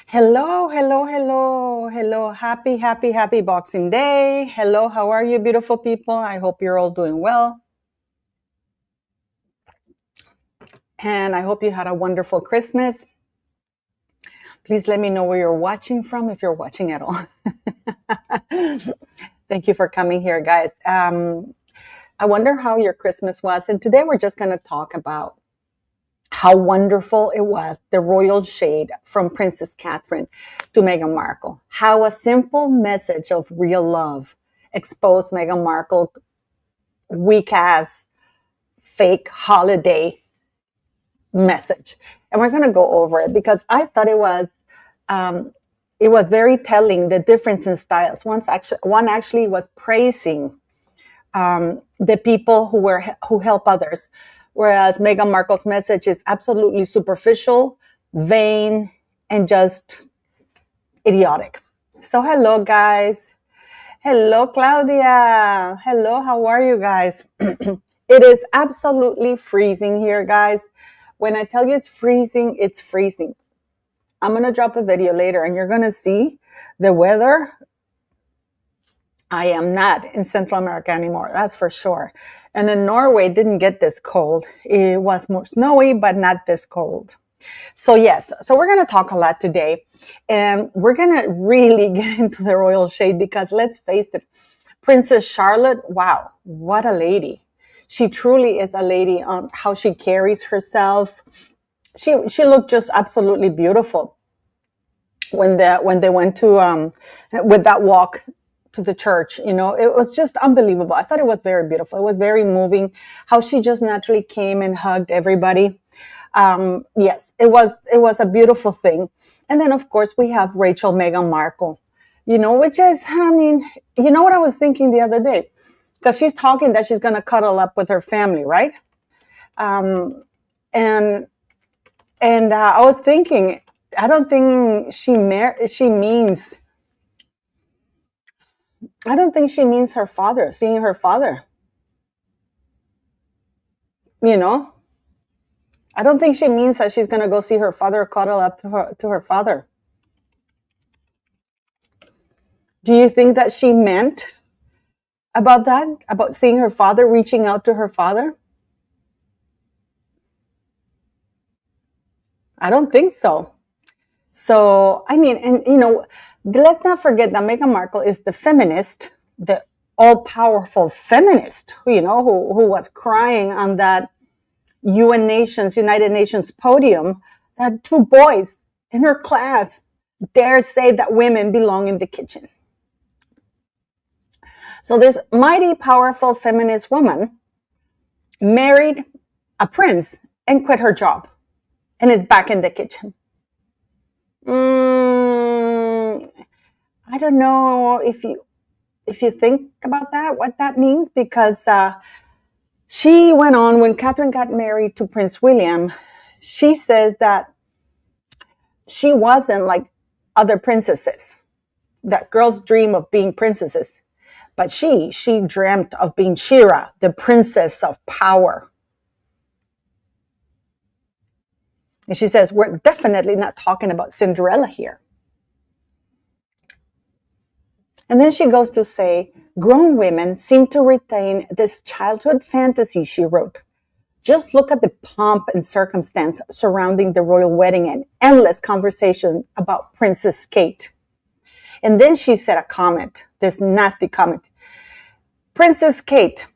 Hello, hello, hello, hello. Happy Boxing Day. Hello, how are you, beautiful people? I hope you're all doing well. And I hope you had a wonderful Christmas. Please let me know where you're watching from if you're watching at all. Thank you for coming here, guys. I wonder how your Christmas was. And today we're just going to talk about how wonderful it was, the royal shade from Princess Catherine to Meghan Markle. How a simple message of real love exposed Meghan Markle weak ass fake holiday message. And we're going to go over it because I thought it was very telling, the difference in styles. One actually was praising the people who help others, whereas Meghan Markle's message is absolutely superficial, vain, and just idiotic. So hello, guys. Hello, Claudia. Hello, how are you guys? It is absolutely freezing here, guys. When I tell you it's freezing, it's freezing. I'm going to drop a video later and you're going to see the weather. I am not in Central America anymore, that's for sure. And in Norway, didn't get this cold. It was more snowy, but not this cold. So yes, so we're going to talk a lot today. And we're going to really get into the royal shade because let's face it, Princess Charlotte, wow, what a lady. She truly is a lady on how she carries herself. She looked just absolutely beautiful when they went to with that walk to the church. You know, it was just unbelievable. I thought it was very beautiful. It was very moving how she just naturally came and hugged everybody. Yes, it was a beautiful thing. And then of course we have Rachel Meghan Markle, you know, which is, I mean, you know what I was thinking the other day? Because she's talking that she's going to cuddle up with her family, right? And I was thinking, I don't think she means her father, seeing her father. You know, I don't think she means that she's going to go see her father, cuddle up to her father. Do you think that she meant about that, about seeing her father, reaching out to her father? I don't think so. So, I mean, and you know, let's not forget that Meghan Markle is the feminist, the all-powerful feminist, you know, who was crying on that United Nations podium that two boys in her class dare say that women belong in the kitchen. So this mighty, powerful feminist woman married a prince and quit her job and is back in the kitchen. I don't know if you think about that, what that means, because she went on when Catherine got married to Prince William. She says that she wasn't like other princesses, that girls dream of being princesses, but she dreamt of being Shira, the princess of power. And she says, we're definitely not talking about Cinderella here. And then she goes to say, grown women seem to retain this childhood fantasy, she wrote. Just look at the pomp and circumstance surrounding the royal wedding and endless conversation about Princess Kate. And then she said a comment, this nasty comment. Princess Kate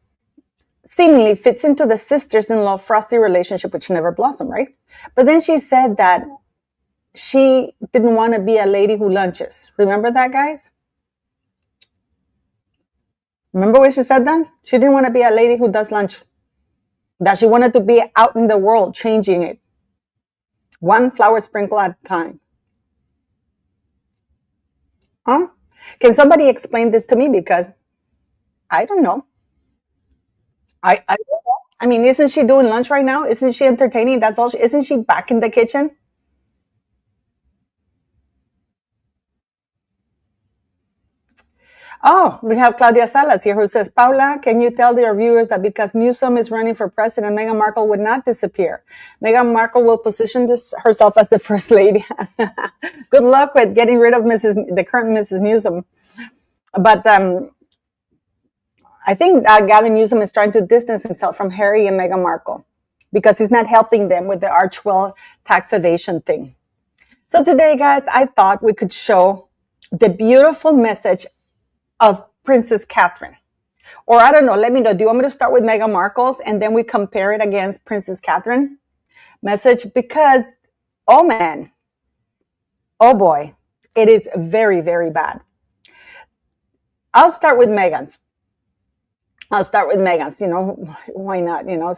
seemingly fits into the sisters-in-law frosty relationship, which never blossomed, right? But then she said that she didn't want to be a lady who lunches. Remember that, guys? Remember what she said then? She didn't want to be a lady who does lunch. That she wanted to be out in the world, changing it. One flower sprinkle at a time. Huh? Can somebody explain this to me? Because I don't know. I mean, isn't she doing lunch right now? Isn't she entertaining? That's all. Isn't she back in the kitchen? Oh, we have Claudia Salas here who says, Paula, can you tell your viewers that because Newsom is running for president, Meghan Markle would not disappear? Meghan Markle will position herself as the first lady. Good luck with getting rid of the current Mrs. Newsom. But I think Gavin Newsom is trying to distance himself from Harry and Meghan Markle because he's not helping them with the Archwell tax evasion thing. So today, guys, I thought we could show the beautiful message of Princess Catherine. Or I don't know, let me know. Do you want me to start with Meghan Markle's and then we compare it against Princess Catherine message? Because, oh man, oh boy, it is very, very bad. I'll start with Meghan's. You know, why not? You know,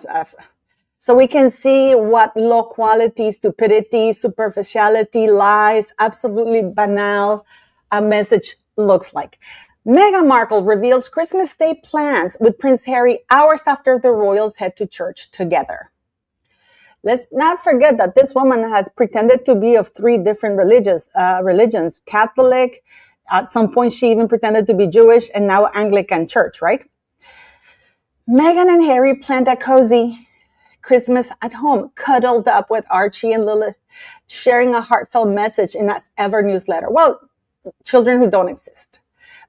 so we can see what low quality, stupidity, superficiality, lies, absolutely banal a message looks like. Meghan Markle reveals Christmas Day plans with Prince Harry hours after the royals head to church together. Let's not forget that this woman has pretended to be of 3 different religions, Catholic, at some point she even pretended to be Jewish, and now Anglican church, right? Meghan and Harry planned a cozy Christmas at home, cuddled up with Archie and Lilith, sharing a heartfelt message in that ever newsletter. Well, children who don't exist.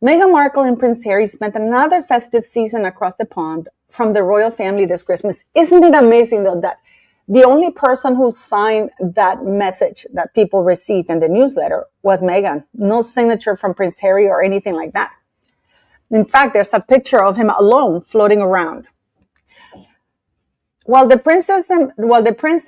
Meghan Markle and Prince Harry spent another festive season across the pond from the royal family this Christmas. Isn't it amazing, though, that the only person who signed that message that people received in the newsletter was Meghan? No signature from Prince Harry or anything like that. In fact, there's a picture of him alone floating around. While the Prince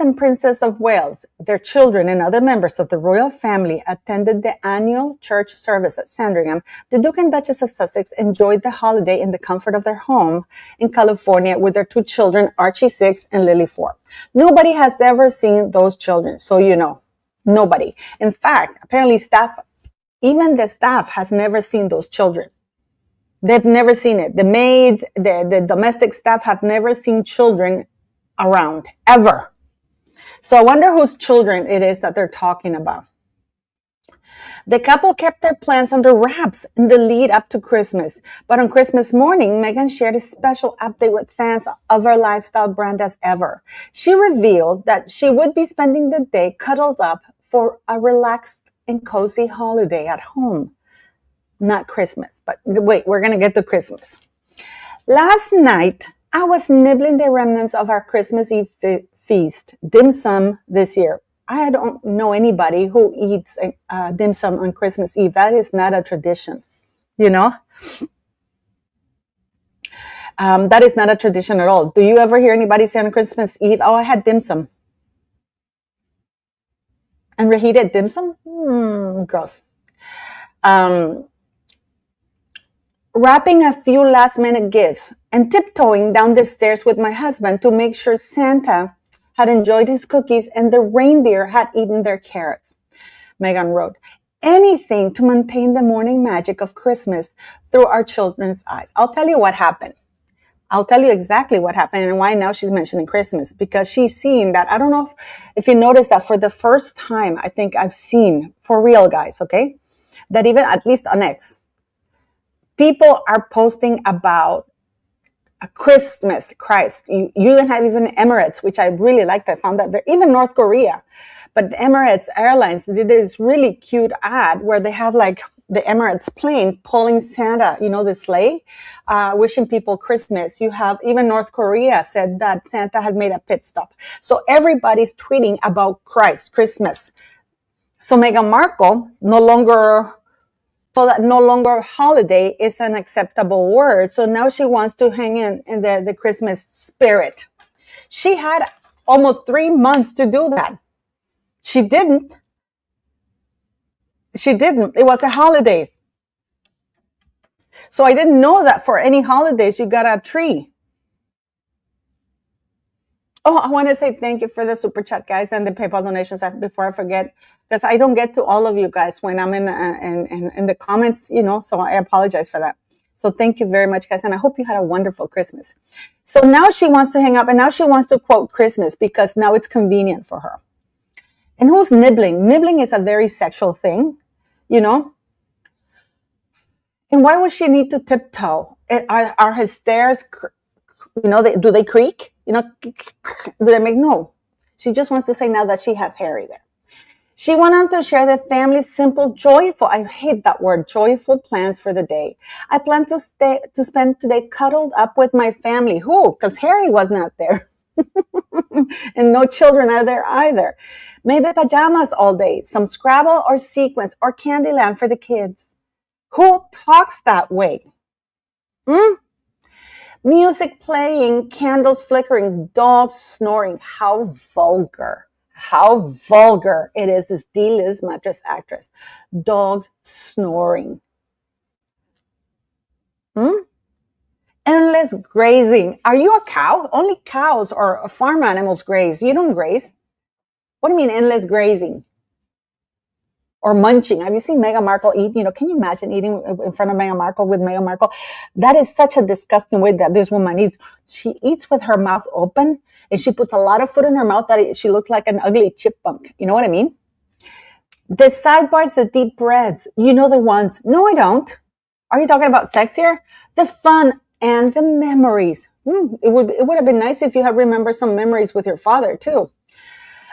and Princess of Wales, their children, and other members of the royal family attended the annual church service at Sandringham, the Duke and Duchess of Sussex enjoyed the holiday in the comfort of their home in California with their 2 children, Archie 6 and Lily 4. Nobody has ever seen those children, so you know, nobody. In fact, apparently even the staff has never seen those children. They've never seen it. The maids, the domestic staff have never seen children around, ever. So I wonder whose children it is that they're talking about. The couple kept their plans under wraps in the lead up to Christmas. But on Christmas morning, Meghan shared a special update with fans of her lifestyle brand as ever. She revealed that she would be spending the day cuddled up for a relaxed and cozy holiday at home. Not Christmas, but wait, we're going to get to Christmas. Last night, I was nibbling the remnants of our Christmas Eve feast, dim sum this year. I don't know anybody who eats dim sum on Christmas Eve. That is not a tradition, you know? That is not a tradition at all. Do you ever hear anybody say on Christmas Eve, oh, I had dim sum? And reheated dim sum? Gross. Wrapping a few last-minute gifts and tiptoeing down the stairs with my husband to make sure Santa had enjoyed his cookies and the reindeer had eaten their carrots. Meghan wrote, anything to maintain the morning magic of Christmas through our children's eyes. I'll tell you what happened. I'll tell you exactly what happened and why now she's mentioning Christmas. Because she's seen that, I don't know if you noticed that for the first time, I think I've seen, for real guys, okay, that even at least on X, people are posting about a Christmas, Christ. You even have even Emirates, which I really liked. I found that there, even North Korea. But the Emirates Airlines did this really cute ad where they have like the Emirates plane pulling Santa, you know, the sleigh, wishing people Christmas. You have even North Korea said that Santa had made a pit stop. So everybody's tweeting about Christmas. So Meghan Markle no longer holiday is an acceptable word. So now she wants to hang in the Christmas spirit. She had almost 3 months to do that. She didn't. It was the holidays. So I didn't know that for any holidays you got a tree. Oh, I want to say thank you for the super chat, guys, and the PayPal donations before I forget, because I don't get to all of you guys when I'm in the comments, you know, so I apologize for that. So thank you very much, guys, and I hope you had a wonderful Christmas. So now she wants to hang up, and now she wants to quote Christmas because now it's convenient for her. And who's nibbling? Nibbling is a very sexual thing, you know. And why would she need to tiptoe? Are his stairs, do they creak? Do they make no? She just wants to say now that she has Harry there. She went on to share the family's simple, joyful, I hate that word, joyful plans for the day. I plan to spend today cuddled up with my family. Who? Because Harry was not there. And no children are there either. Maybe pajamas all day, some Scrabble or sequence or Candyland for the kids. Who talks that way? Hmm? Music playing, candles flickering, dogs snoring. How vulgar. How vulgar it is, this D-Liz mattress actress. Dogs snoring. Hmm? Endless grazing. Are you a cow? Only cows or farm animals graze. You don't graze. What do you mean endless grazing? Or munching. Have you seen Meghan Markle eat? Can you imagine eating in front of Meghan Markle with Meghan Markle? That is such a disgusting way that this woman eats. She eats with her mouth open and she puts a lot of food in her mouth that she looks like an ugly chipmunk. You know what I mean? The sidebars, the deep breaths, you know the ones. No, I don't. Are you talking about sex here? The fun and the memories. It would have been nice if you had remembered some memories with your father too.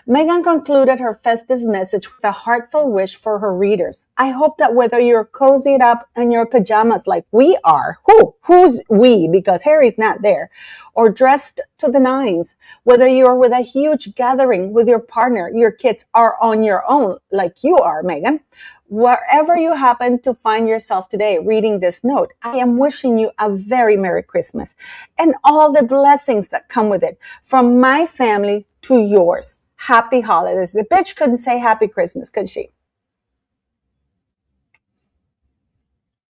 Meghan concluded her festive message with a heartfelt wish for her readers. I hope that whether you're cozied up in your pajamas like we are, who's we? Because Harry's not there, or dressed to the nines, whether you're with a huge gathering with your partner, your kids are on your own like you are, Meghan. Wherever you happen to find yourself today reading this note, I am wishing you a very Merry Christmas and all the blessings that come with it from my family to yours. Happy holidays. The bitch couldn't say Happy Christmas, could she?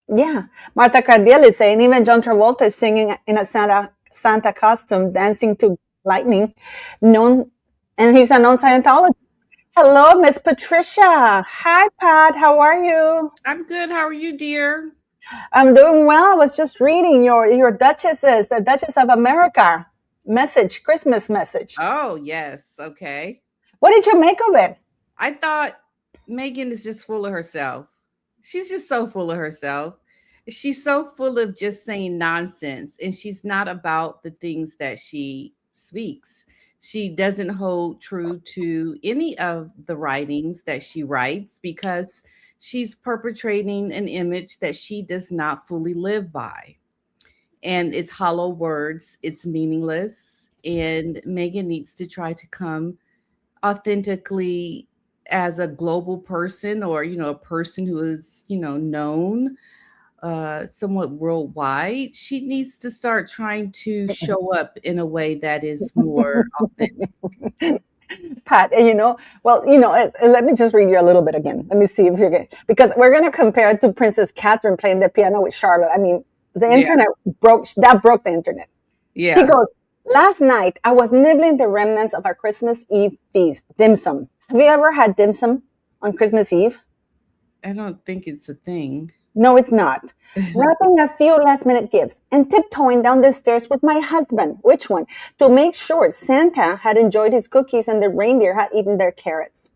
Yeah. Martha Cardiel is saying even John Travolta is singing in a Santa costume, dancing to lightning. Known, and he's a known Scientologist. Hello, Miss Patricia. Hi, Pat. How are you? I'm good. How are you, dear? I'm doing well. I was just reading your Duchesses, the Duchess of America message, Christmas message. Oh, yes. Okay. What did you make of it? I thought Megan is just full of herself. She's just so full of herself. She's so full of just saying nonsense, and she's not about the things that she speaks. She doesn't hold true to any of the writings that she writes because she's perpetrating an image that she does not fully live by. And it's hollow words, it's meaningless. And Megan needs to try to come authentically as a global person, or a person who is known somewhat worldwide. She needs to start trying to show up in a way that is more authentic. Pat, let me just read you a little bit again. Let me see if you're good. Because we're going to compare it to Princess Catherine playing the piano with Charlotte. I mean, the Yeah. internet broke the internet. He Yeah. goes, last night I was nibbling the remnants of our Christmas Eve feast, dim sum. Have you ever had dim sum on Christmas Eve? I don't think it's a thing. No, it's not. Wrapping a few last minute gifts and tiptoeing down the stairs with my husband. Which one? To make sure Santa had enjoyed his cookies and the reindeer had eaten their carrots.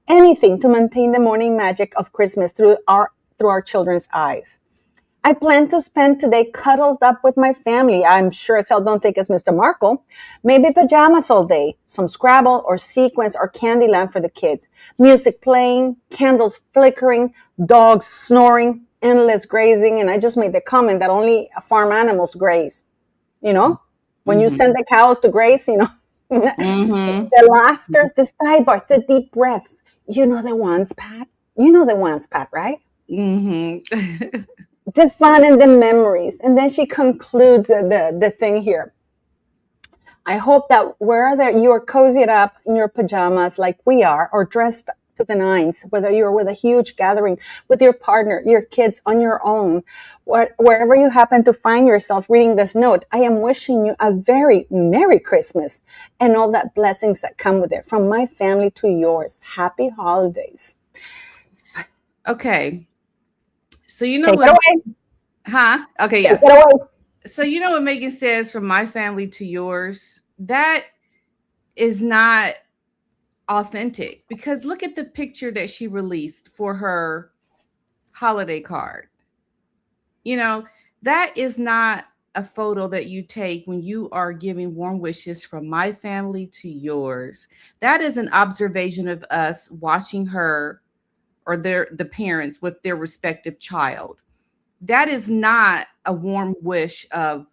Anything to maintain the morning magic of Christmas through our children's eyes. I plan to spend today cuddled up with my family. I'm sure as hell don't think it's Mr. Markle. Maybe pajamas all day, some Scrabble or sequence or Candyland for the kids. Music playing, candles flickering, dogs snoring, endless grazing. And I just made the comment that only farm animals graze. You know, when you Mm-hmm. send the cows to graze, Mm-hmm. the laughter, the sidebars, the deep breaths. You know the ones, Pat. You know the ones, Pat, right? Mm-hmm. The fun and the memories. And then she concludes the thing here. I hope that whether you are cozied up in your pajamas like we are, or dressed to the nines, whether you're with a huge gathering with your partner, your kids on your own, wherever you happen to find yourself reading this note, I am wishing you a very Merry Christmas and all that blessings that come with it from my family to yours. Happy holidays. Okay. So you know Take it what? away. Huh? Okay, Take yeah. it away. So you know what Megan says, from my family to yours? That is not authentic, because look at the picture that she released for her holiday card. You know, that is not a photo that you take when you are giving warm wishes from my family to yours. That is an observation of us watching her or the parents with their respective child. That is not a warm wish of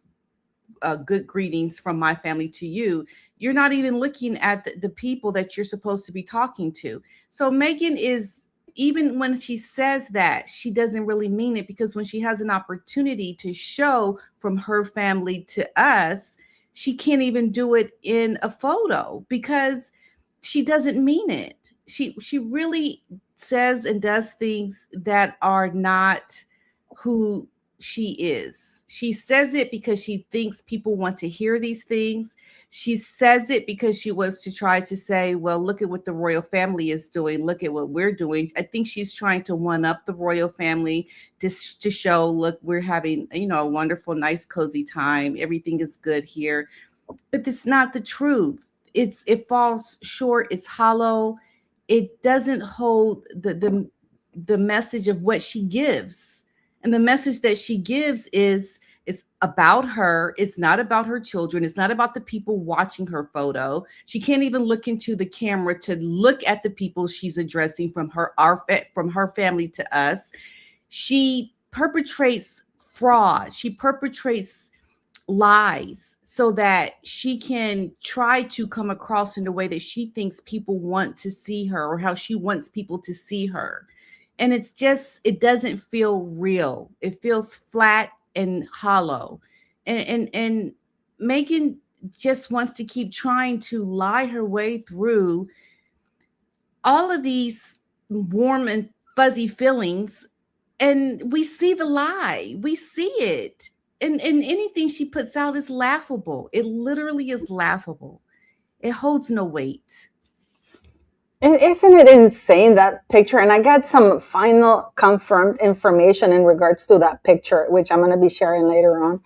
good greetings from my family to you. You're not even looking at the people that you're supposed to be talking to. So Meghan is, even when she says that, she doesn't really mean it, because when she has an opportunity to show from her family to us, she can't even do it in a photo because she doesn't mean it. She really says and does things that are not who she is. She says it because she thinks people want to hear these things. She says it because she wants to try to say, well, look at what the royal family is doing. Look at what we're doing. I think she's trying to one up the royal family to show, look, we're having, a wonderful, nice, cozy time. Everything is good here. But it's not the truth. It falls short. It's hollow. It doesn't hold the message of what she gives. And the message that she gives is it's about her. It's not about her children. It's not about the people watching her photo. She can't even look into the camera to look at the people she's addressing from from her family to us. She perpetrates fraud. She perpetrates lies so that she can try to come across in the way that she thinks people want to see her, or how she wants people to see her. And it doesn't feel real. It feels flat and hollow. And Meghan just wants to keep trying to lie her way through all of these warm and fuzzy feelings, and we see the lie. We see it. And anything she puts out is laughable. It literally is laughable. It holds no weight. Isn't it insane, that picture? And I got some final confirmed information in regards to that picture, which I'm going to be sharing later on.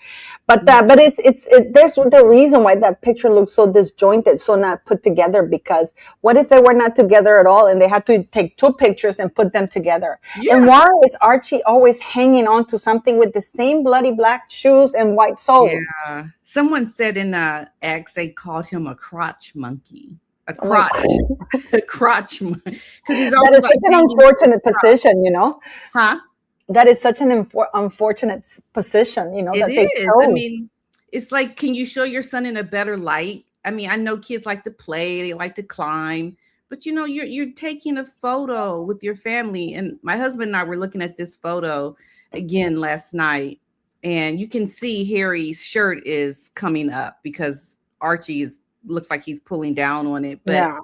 But there's the reason why that picture looks so disjointed, so not put together. Because what if they were not together at all, and they had to take two pictures and put them together? Yeah. And why is Archie always hanging on to something with the same bloody black shoes and white soles? Yeah. Someone said in X, they called him a crotch monkey. A Oh my crotch. God. A crotch monkey. Because he's That always is like such an hanging on his unfortunate crotch. position, you know. Huh? That is such an unfortunate position, It that they is. I chose. mean, it's like, can you show your son in a better light? I mean, I know kids like to play, they like to climb, but you're taking a photo with your family. And my husband and I were looking at this photo again last night, and you can see Harry's shirt is coming up because Archie looks like he's pulling down on it. But Yeah.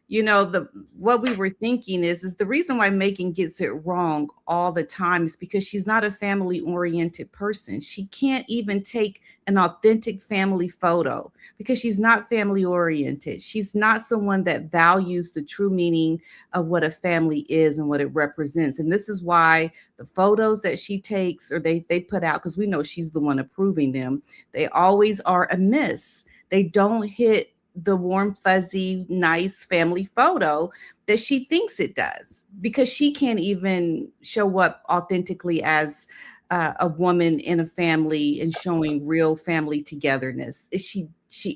the what we were thinking is the reason why Megan gets it wrong all the time is because she's not a family oriented person. She can't even take an authentic family photo because she's not family oriented. She's not someone that values the true meaning of what a family is and what it represents. And this is why the photos that she takes, or they put out, because we know she's the one approving them, they always are a miss. They don't hit the warm, fuzzy, nice family photo that she thinks it does, because she can't even show up authentically as a woman in a family and showing real family togetherness.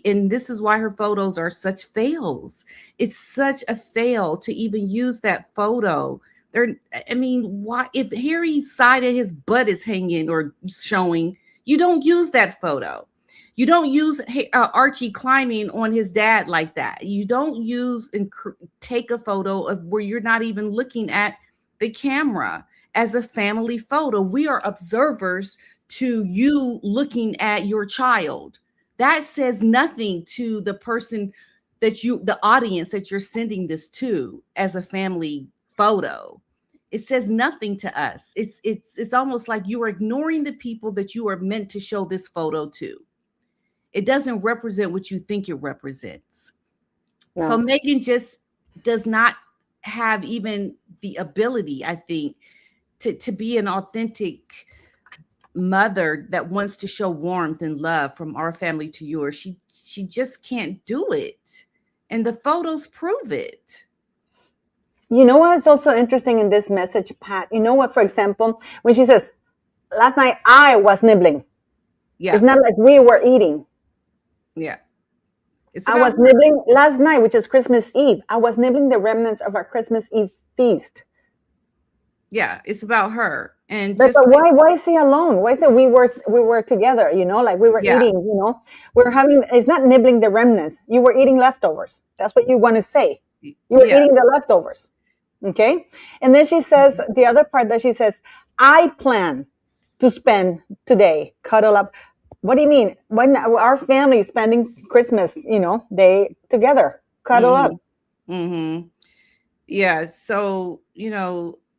And this is why her photos are such fails. It's such a fail to even use that photo. I mean, why, if Harry's side of his butt is hanging or showing, you don't use that photo. You don't use Archie climbing on his dad like that. You don't use and take a photo of where you're not even looking at the camera as a family photo. We are observers to you looking at your child. That says nothing to the person the audience that you're sending this to as a family photo. It says nothing to us. It's almost like you are ignoring the people that you are meant to show this photo to. It doesn't represent what you think it represents. No. So Meghan just does not have even the ability, I think, to be an authentic mother that wants to show warmth and love from our family to yours. She just can't do it. And the photos prove it. You know what is also interesting in this message, Pat? You know what, for example, when she says, last night I was nibbling. Yeah. It's not like we were eating. Yeah. It's I about was her. nibbling last night, which is Christmas Eve. I was nibbling the remnants of our Christmas Eve feast. Yeah. It's about her. And But just, why is he alone? Why is it we were together? Like we were yeah. eating. We're having. It's not nibbling the remnants. You were eating leftovers. That's what you want to say. You were Yeah. eating the leftovers. Okay. And then she says the other part that she says, I plan to spend today cuddle up. What do you mean? When our family is spending Christmas, day together, cuddle up. Mm-hmm. Mm-hmm. Yeah. So,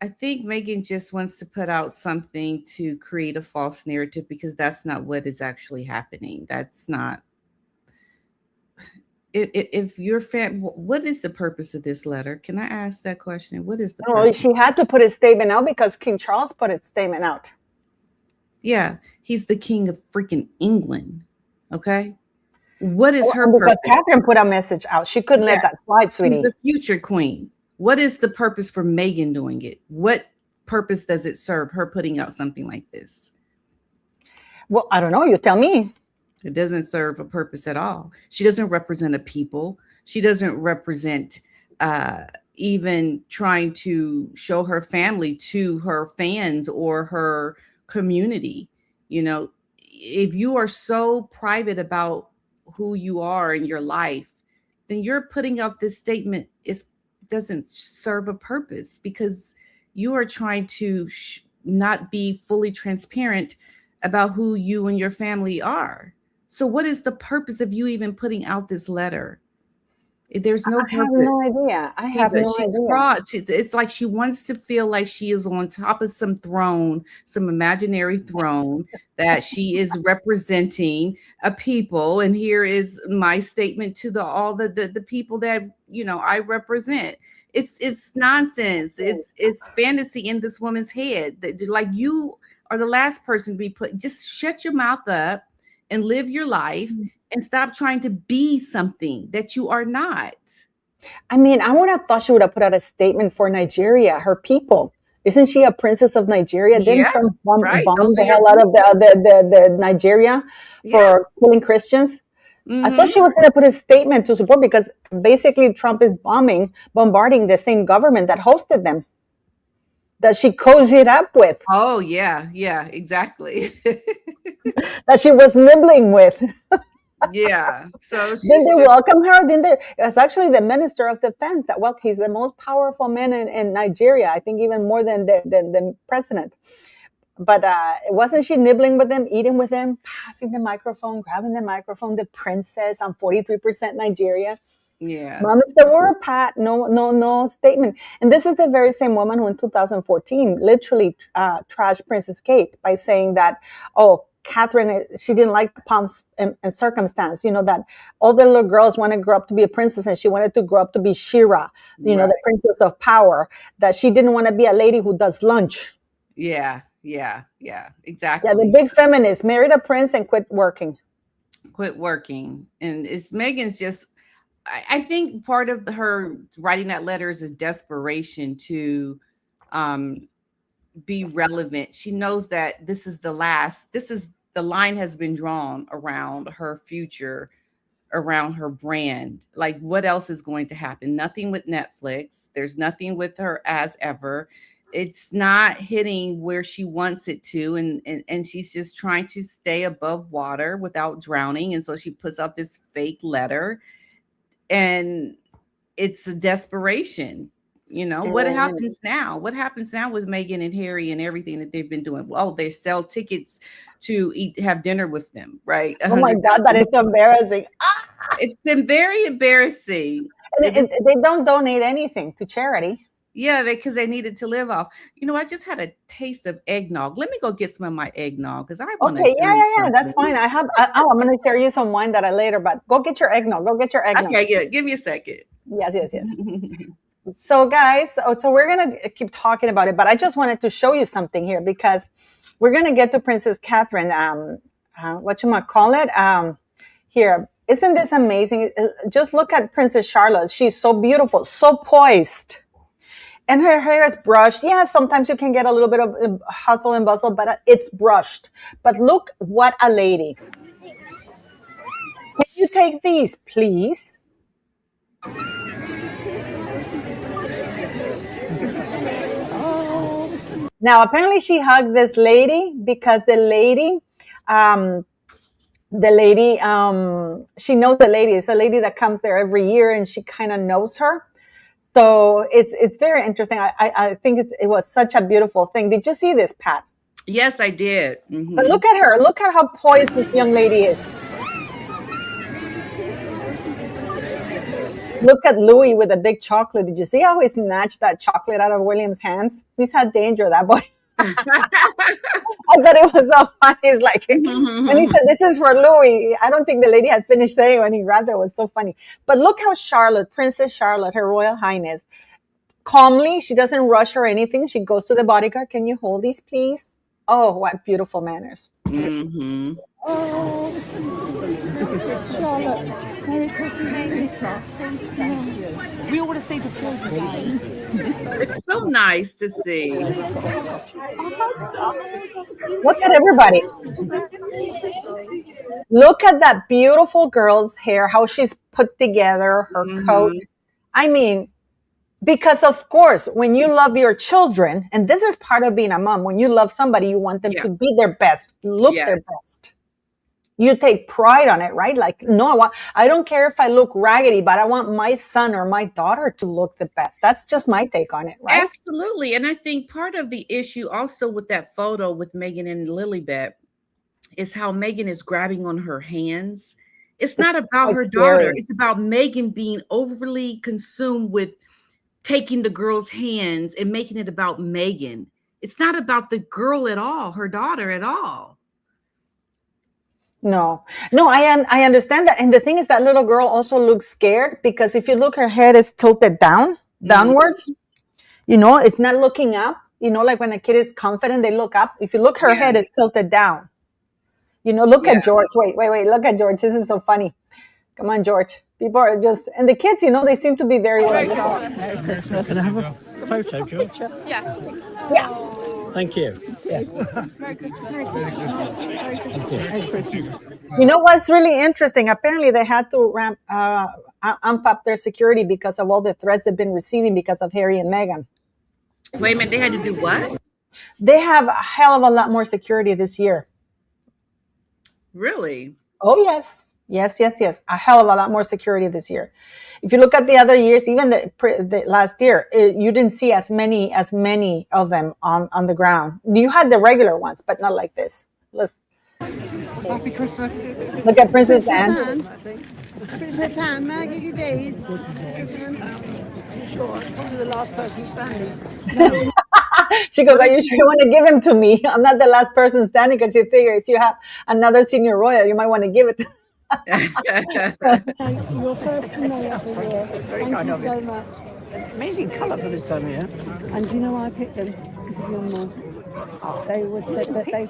I think Megan just wants to put out something to create a false narrative because that's not what is actually happening. That's not. If your fan, what is the purpose of this letter? Can I ask that question? What is the Oh, purpose? she had to put a statement out because King Charles put a statement out. Yeah, he's the king of freaking England. Okay, what is her And because purpose? Catherine put a message out, she couldn't Yeah, let that slide, she's the sweetie. future queen. What is the purpose for Megan doing it? What purpose does it serve her putting out something like this? Well, I don't know. You tell me. It doesn't serve a purpose at all. She doesn't represent a people. She doesn't represent uh, even trying to show her family to her fans or her community. If you are so private about who you are in your life, then you're putting out this statement is doesn't serve a purpose because you are trying to not be fully transparent about who you and your family are. So, what is the purpose of you even putting out this letter? There's no I have no purpose. idea. I have no She's idea. fraud. It's like she wants to feel like she is on top of some throne, some imaginary throne that she is representing a people. And here is my statement to all the people that I represent. It's nonsense. It's fantasy in this woman's head. Like you are the last person to be put. Just shut your mouth up and live your life and stop trying to be something that you are not. I mean, I would have thought she would have put out a statement for Nigeria, her people. Isn't she a princess of Nigeria? Didn't Yeah, Trump bomb, right. bomb Those are the your hell out of people. the Nigeria Yeah. for killing Christians? I thought Hmm. she was going to put a statement to support because basically Trump is bombarding the same government that hosted them, that she cozied up with, Oh yeah, yeah, exactly. that she was nibbling with. Yeah. So Didn't she's they just welcome her? Didn't they? It's actually the minister of defense that he's the most powerful man in Nigeria. I think even more than the president. But wasn't she nibbling with them, eating with them, passing the microphone, grabbing the microphone? The princess on 43% Nigeria. yeah. Mom is the word, Pat. No, no, no statement. And this is the very same woman who in 2014 literally trashed Princess Kate by saying that, oh, Catherine, she didn't like the pomps and circumstance, that all the little girls want to grow up to be a princess and she wanted to grow up to be Shira, Right. the princess of power, that she didn't want to be a lady who does lunch. Yeah. Yeah. Yeah. Yeah, the Exactly. big feminist married a prince and quit working. Quit working. And it's Megan's just I think part of her writing that letter is a desperation to um be relevant. She knows that this is the line has been drawn around her future, around her brand. Like, what else is going to happen? Nothing with Netflix. There's nothing with her as ever. It's not hitting where she wants it to. And she's just trying to stay above water without drowning. And so she puts out this fake letter and it's a desperation. What And happens now? What happens now with Meghan and Harry and everything that they've been doing? Well, they sell tickets to have dinner with them, right? A oh my hundred God, that thousand. is embarrassing. It's been very embarrassing. They don't donate anything to charity. Yeah, because they needed to live off. I just had a taste of eggnog. Let me go get some of my eggnog because I want to Okay, yeah, drink yeah, yeah. That's something. fine. I'm going to share you some wine that I later, but go get your eggnog. Go get your eggnog. Okay, yeah, give me a second. Yes, yes, yes. So, guys, so we're going to keep talking about it, but I just wanted to show you something here because we're going to get to Princess Catherine. What you might call it? Here, isn't this amazing? Just look at Princess Charlotte. She's so beautiful, so poised. And her hair is brushed. Yeah, sometimes you can get a little bit of hustle and bustle, but it's brushed. But look what a lady. Can you take these, please? Now, apparently, she hugged this lady because um, she knows the lady. It's a lady that comes there every year, and she kind of knows her. So it's very interesting. I think it was such a beautiful thing. Did you see this, Pat? Yes, I did. But look at her. Look at how poised this young lady is. Look at Louis with a big chocolate. Did you see how he snatched that chocolate out of William's hands? He's had danger, that boy. I thought it was so funny. It's like, and he said, "This is for Louis." I don't think the lady had finished saying when he grabbed her. It was so funny. But look how Charlotte, Princess Charlotte, Her Royal Highness, calmly, she doesn't rush or anything. She goes to the bodyguard. Can you hold these, please? Oh, what beautiful manners. Mm-hmm. Oh, Charlotte, Merry Christmas. We all want to see the children. It's so nice to see. Look at everybody. Look at that beautiful girl's hair, how she's put together, her coat. I mean, because of course, when you love your children, and this is part of being a mom, when you love somebody, you want them to be their best, look their best. You take pride on it, right? Like, no, I don't care if I look raggedy, but I want my son or my daughter to look the best. That's just my take on it, right? Absolutely. And I think part of the issue also with that photo with Meghan and Lilibet is how Meghan is grabbing on her hands. It's not about her daughter. It's about Meghan being overly consumed with taking the girl's hands and making it about Meghan. It's not about the girl at all, her daughter at all. No, I understand that. And the thing is, that little girl also looks scared because if you look, her head is tilted downwards. You know, it's not looking up. You know, like when a kid is confident, they look up. If you look, her head is tilted down. You know, look at George. Wait. Look at George. This is so funny. Come on, George. People are just, and the kids, you know, they seem to be very well. Merry Christmas. Can I have a photo, George? Yeah. Thank you. Yeah. Merry Christmas. Merry Christmas. You know what's really interesting? Apparently, they had to amp up their security because of all the threats they've been receiving because of Harry and Meghan. Wait a minute, they had to do what? They have a hell of a lot more security this year. Really? Oh, yes. Yes. A hell of a lot more security this year. If you look at the other years, even the last year, you didn't see as many of them on the ground. You had the regular ones, but not like this. Let's Happy Christmas. look at Princess Anne. Princess Anne, may I give you these? Sure, I'm probably the last person standing. She goes, "Are you sure you want to give him to me? I'm not the last person standing," because you figure if you have another senior royal, you might want to give it to Your first May every year. Thank you so much. Amazing colour for this time of year. And do you know why I picked them? Because of your mum. They always said that they...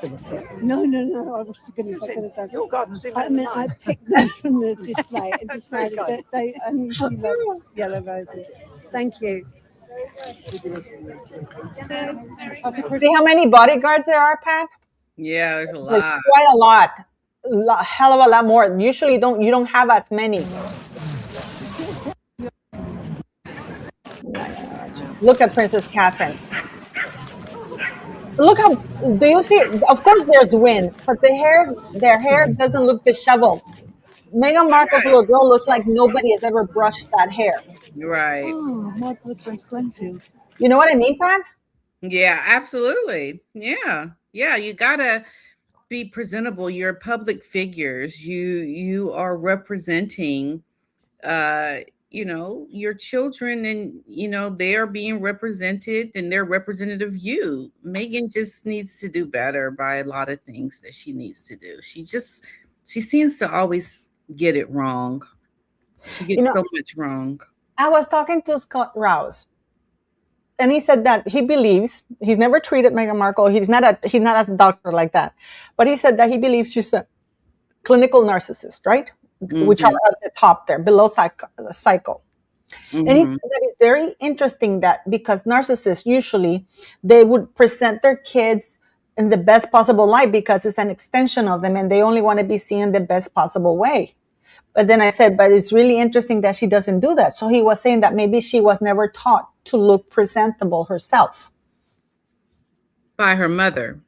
No, I was going to say... Your garden's I mean, I picked them from the display and decided that they only love yellow roses. Thank you. See how many bodyguards there are, Pat? Yeah, there's a lot. There's quite a lot. Hell of a lot more. Usually you don't have as many. Look at Princess Catherine. Look how, do you see? Of course there's wind, but their hair doesn't look disheveled. Meghan Markle's little girl looks like nobody has ever brushed that hair. Right. Oh, my boyfriend's Glenfield. You know what I mean, Pat? Yeah, absolutely. Yeah, you gotta be presentable. You're public figures. You are representing your children, and they are being represented, and they're representative of you. Meghan just needs to do better by a lot of things that she needs to do. She seems to always get it wrong. She gets so much wrong. I was talking to Scott Rouse, and he said that he believes he's never treated Meghan Markle. He's not a doctor like that, but he said that he believes she's a clinical narcissist, right? Mm-hmm. Which are at the top there, below psycho. And he said Mm-hmm. that it's very interesting that because narcissists usually they would present their kids in the best possible light because it's an extension of them and they only want to be seen the best possible way. But then I said, but it's really interesting that she doesn't do that. So he was saying that maybe she was never taught to look presentable herself. By her mother.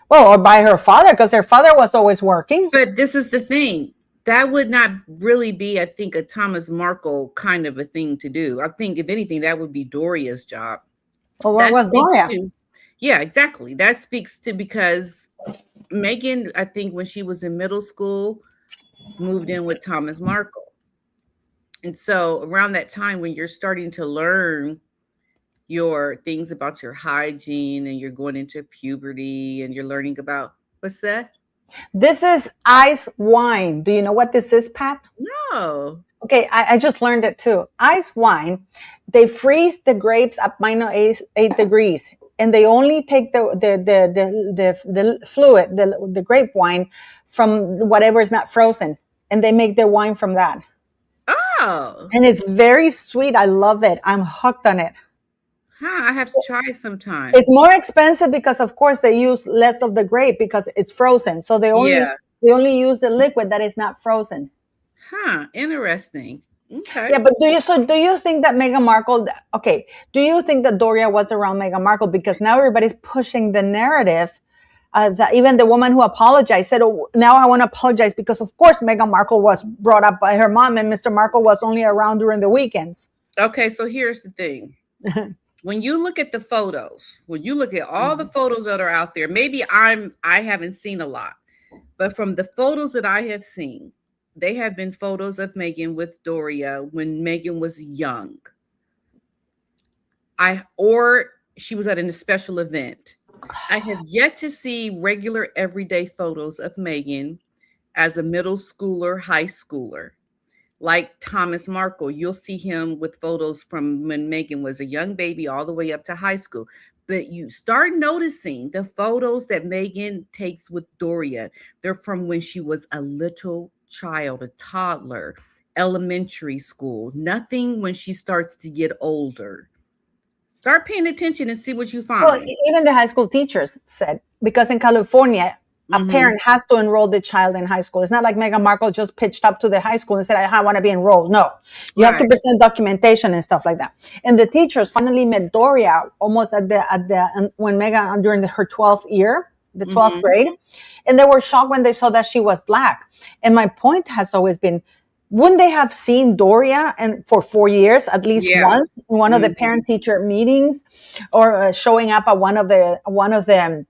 Well, or by her father, because her father was always working. But this is the thing. That would not really be, I think, a Thomas Markle kind of a thing to do. I think, if anything, that would be Doria's job. Well, where That was speaks Doria? to, yeah, exactly. That speaks to, because Meghan, I think when she was in middle school, moved in with Thomas Markle. And so around that time when you're starting to learn your things about your hygiene and you're going into puberty and you're learning about, what's that? This is ice wine. Do you know what this is, Pat? No. Okay, I just learned it too. Ice wine, they freeze the grapes at -8 degrees, and they only take the fluid, the grape wine, from whatever is not frozen, and they make their wine from that. Oh. And it's very sweet. I love it. I'm hooked on it. I have to try sometime. It's more expensive because, of course, they use less of the grape because it's frozen. So they only use the liquid that is not frozen. Interesting. Okay. Yeah, but do you think that Meghan Markle? Okay, do you think that Doria was around Meghan Markle? Because now everybody's pushing the narrative that even the woman who apologized said, "Oh, now I want to apologize because, of course, Meghan Markle was brought up by her mom, and Mr. Markle was only around during the weekends." Okay, so here's the thing. When you look at the photos, when you look at all the photos that are out there, maybe I haven't seen a lot, but from the photos that I have seen, they have been photos of Meghan with Doria when Meghan was young. Or she was at a special event. I have yet to see regular everyday photos of Meghan as a middle schooler, high schooler. Like Thomas Markle, you'll see him with photos from when Meghan was a young baby all the way up to high school. But you start noticing the photos that Meghan takes with Doria. They're from when she was a little child, a toddler, elementary school. Nothing when she starts to get older. Start paying attention and see what you find. Well, even the high school teachers said, because in California, a parent has to enroll the child in high school. It's not like Meghan Markle just pitched up to the high school and said, I want to be enrolled. No, you have to present documentation and stuff like that. And the teachers finally met Doria almost when Meghan, during her 12th year, the 12th grade. And they were shocked when they saw that she was Black. And my point has always been, wouldn't they have seen Doria for 4 years, at least once, in one of the parent-teacher meetings, or showing up at one of the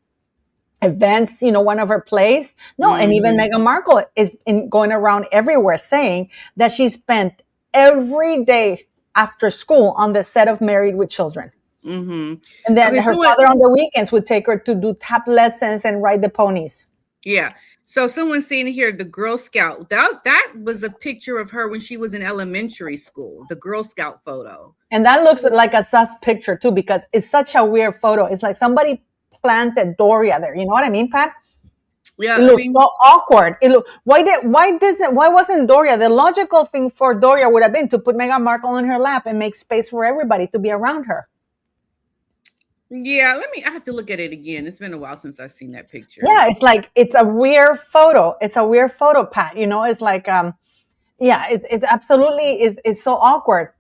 events, one of her plays? No, and even Meghan Markle is going around everywhere saying that she spent every day after school on the set of Married with Children. And then her father on the weekends would take her to do tap lessons and ride the ponies. Yeah. So someone's saying here, the Girl Scout, that was a picture of her when she was in elementary school, the Girl Scout photo. And that looks like a sus picture too, because it's such a weird photo. It's like somebody planted Doria there. You know what I mean, Pat? Yeah. It looks so awkward. Why wasn't Doria? The logical thing for Doria would have been to put Meghan Markle in her lap and make space for everybody to be around her. Yeah, I have to look at it again. It's been a while since I've seen that picture. Yeah, it's a weird photo. It's a weird photo, Pat. It's like, it absolutely is so awkward.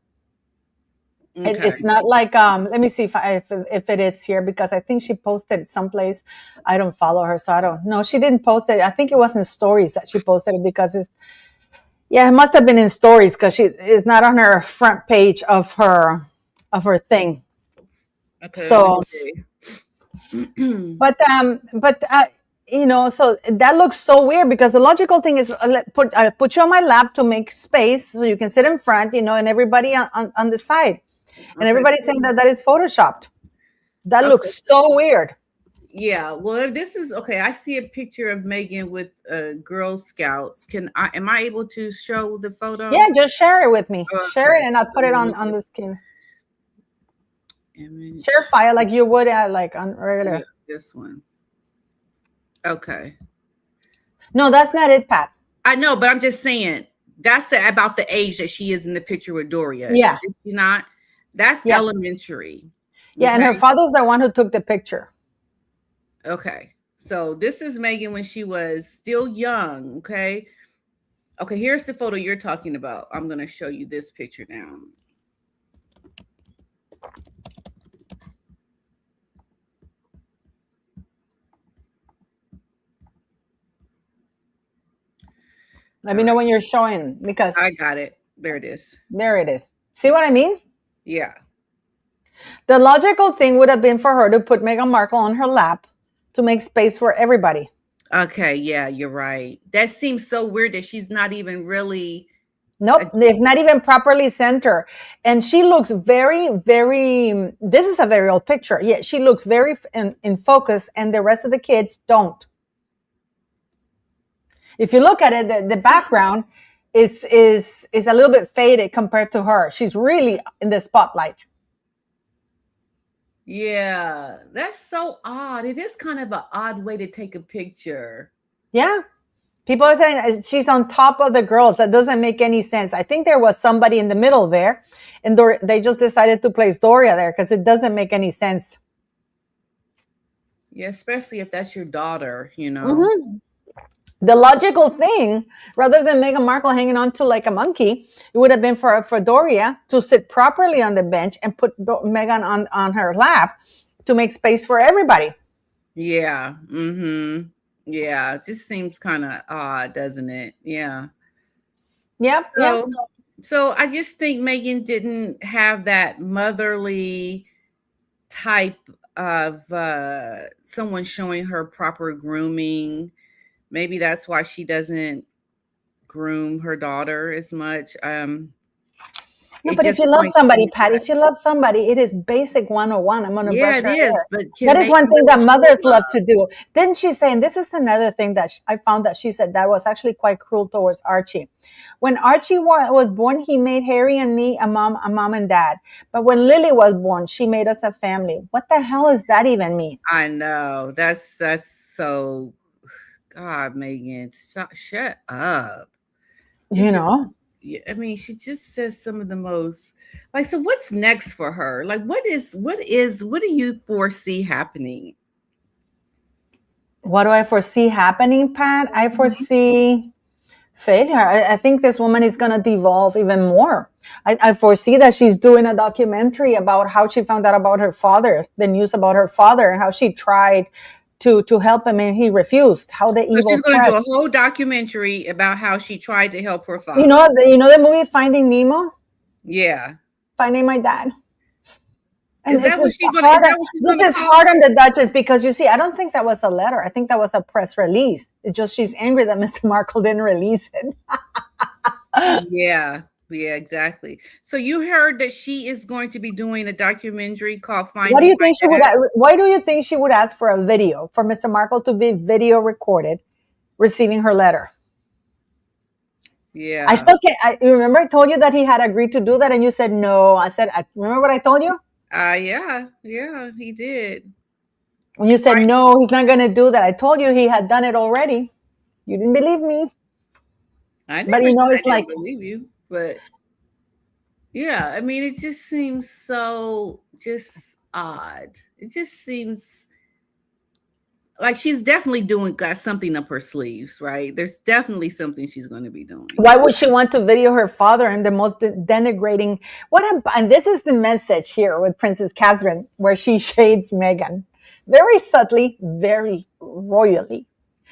Okay. It's not like, let me see if it is here, because I think she posted it someplace. I don't follow her, so I don't know. She didn't post it. I think it was in stories that she posted it, because it must have been in stories, because it's not on her front page of her thing. Okay. So, but so that looks so weird, because the logical thing is put you on my lap to make space so you can sit in front, and everybody on the side. And everybody's saying that is photoshopped. That looks so weird. Yeah. Well, this is okay. I see a picture of Meghan with Girl Scouts. Am I able to show the photo? Yeah, just share it with me. Okay. Share it, and I'll put it on the screen. Share file like you would like on regular. Yeah, this one. Okay. No, that's not it, Pat. I know, but I'm just saying That's about the age that she is in the picture with Doria. Yeah. Is she not? That's Yeah. elementary. Yeah, and her father's the one who took the picture. Okay. So this is Meghan when she was still young. Okay. Okay, here's the photo you're talking about. I'm going to show you this picture now. Let me know when you're showing, because I got it. There it is. There it is. See what I mean? Yeah. The logical thing would have been for her to put Meghan Markle on her lap to make space for everybody. Okay, yeah, you're right. That seems so weird that she's not even really. Nope, it's not even properly centered. And she looks very, very, this is a very old picture. Yeah, she looks very in focus, and the rest of the kids don't. If you look at it, the background is a little bit faded compared to her. She's really in the spotlight. Yeah, that's so odd. It is kind of an odd way to take a picture. Yeah. People are saying she's on top of the girls. That doesn't make any sense. I think there was somebody in the middle there, and they just decided to place Doria there because it doesn't make any sense. Yeah, especially if that's your daughter, you know. Mm-hmm. The logical thing, rather than Meghan Markle hanging on to like a monkey, it would have been for Doria to sit properly on the bench and put Meghan on her lap to make space for everybody. Yeah. Mm-hmm. Yeah. It just seems kind of odd, doesn't it? Yeah. Yep. So I just think Meghan didn't have that motherly type of someone showing her proper grooming. Maybe that's why she doesn't groom her daughter as much. No, but if you love somebody, Pat, if you love somebody, it is basic 101. I'm going to brush her hair. But that is one thing that mothers love to do. Didn't she say, and this is another thing that I found that she said that was actually quite cruel towards Archie. When Archie was born, he made Harry and me a mom and dad. But when Lily was born, she made us a family. What the hell does that even mean? I know. That's so, God, Meghan, shut up. You know? I mean, she just says some of the most like, so what's next for her? Like, what do you foresee happening? What do I foresee happening, Pat? I foresee failure. I think this woman is going to devolve even more. I foresee that she's doing a documentary about how she found out about her father, the news about her father, and how she tried to help him and he refused. How the evil. She's going to do a whole documentary about how she tried to help her father. You know the movie Finding Nemo? Yeah. Finding My Dad. And is that what she's going to? This is hard on the Duchess because you see, I don't think that was a letter. I think that was a press release. It's just she's angry that Mr. Markle didn't release it. Yeah, exactly. So you heard that she is going to be doing a documentary called Finding. What do you think she would? Why do you think she would ask for a video, for Mr. Markle to be video recorded, receiving her letter? Yeah, I still can't. You remember I told you that he had agreed to do that, and you said no. I said, remember what I told you? Yeah, he did. When you said no, he's not going to do that. I told you he had done it already. You didn't believe me. I never but you know, it's I like believe you, but yeah, I mean, it just seems so just odd. It just seems like she's definitely got something up her sleeves, right? There's definitely something she's going to be doing. Why would she want to video her father in the most denigrating? And this is the message here with Princess Catherine, where she shades Meghan very subtly, very royally.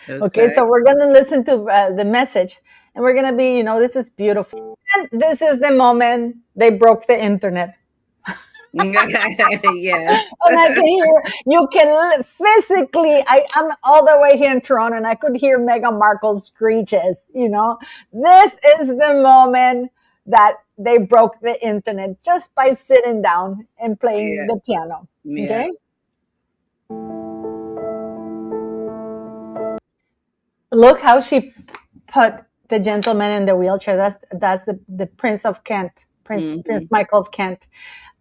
Okay, so we're going to listen to the message, and we're going to be, this is beautiful. And this is the moment they broke the internet. Yes. And I can hear, you can physically, I'm all the way here in Toronto, and I could hear Meghan Markle's screeches, This is the moment that they broke the internet just by sitting down and playing the piano. Okay? Look how she put the gentleman in the wheelchair. That's the Prince of Kent, Prince Michael of Kent.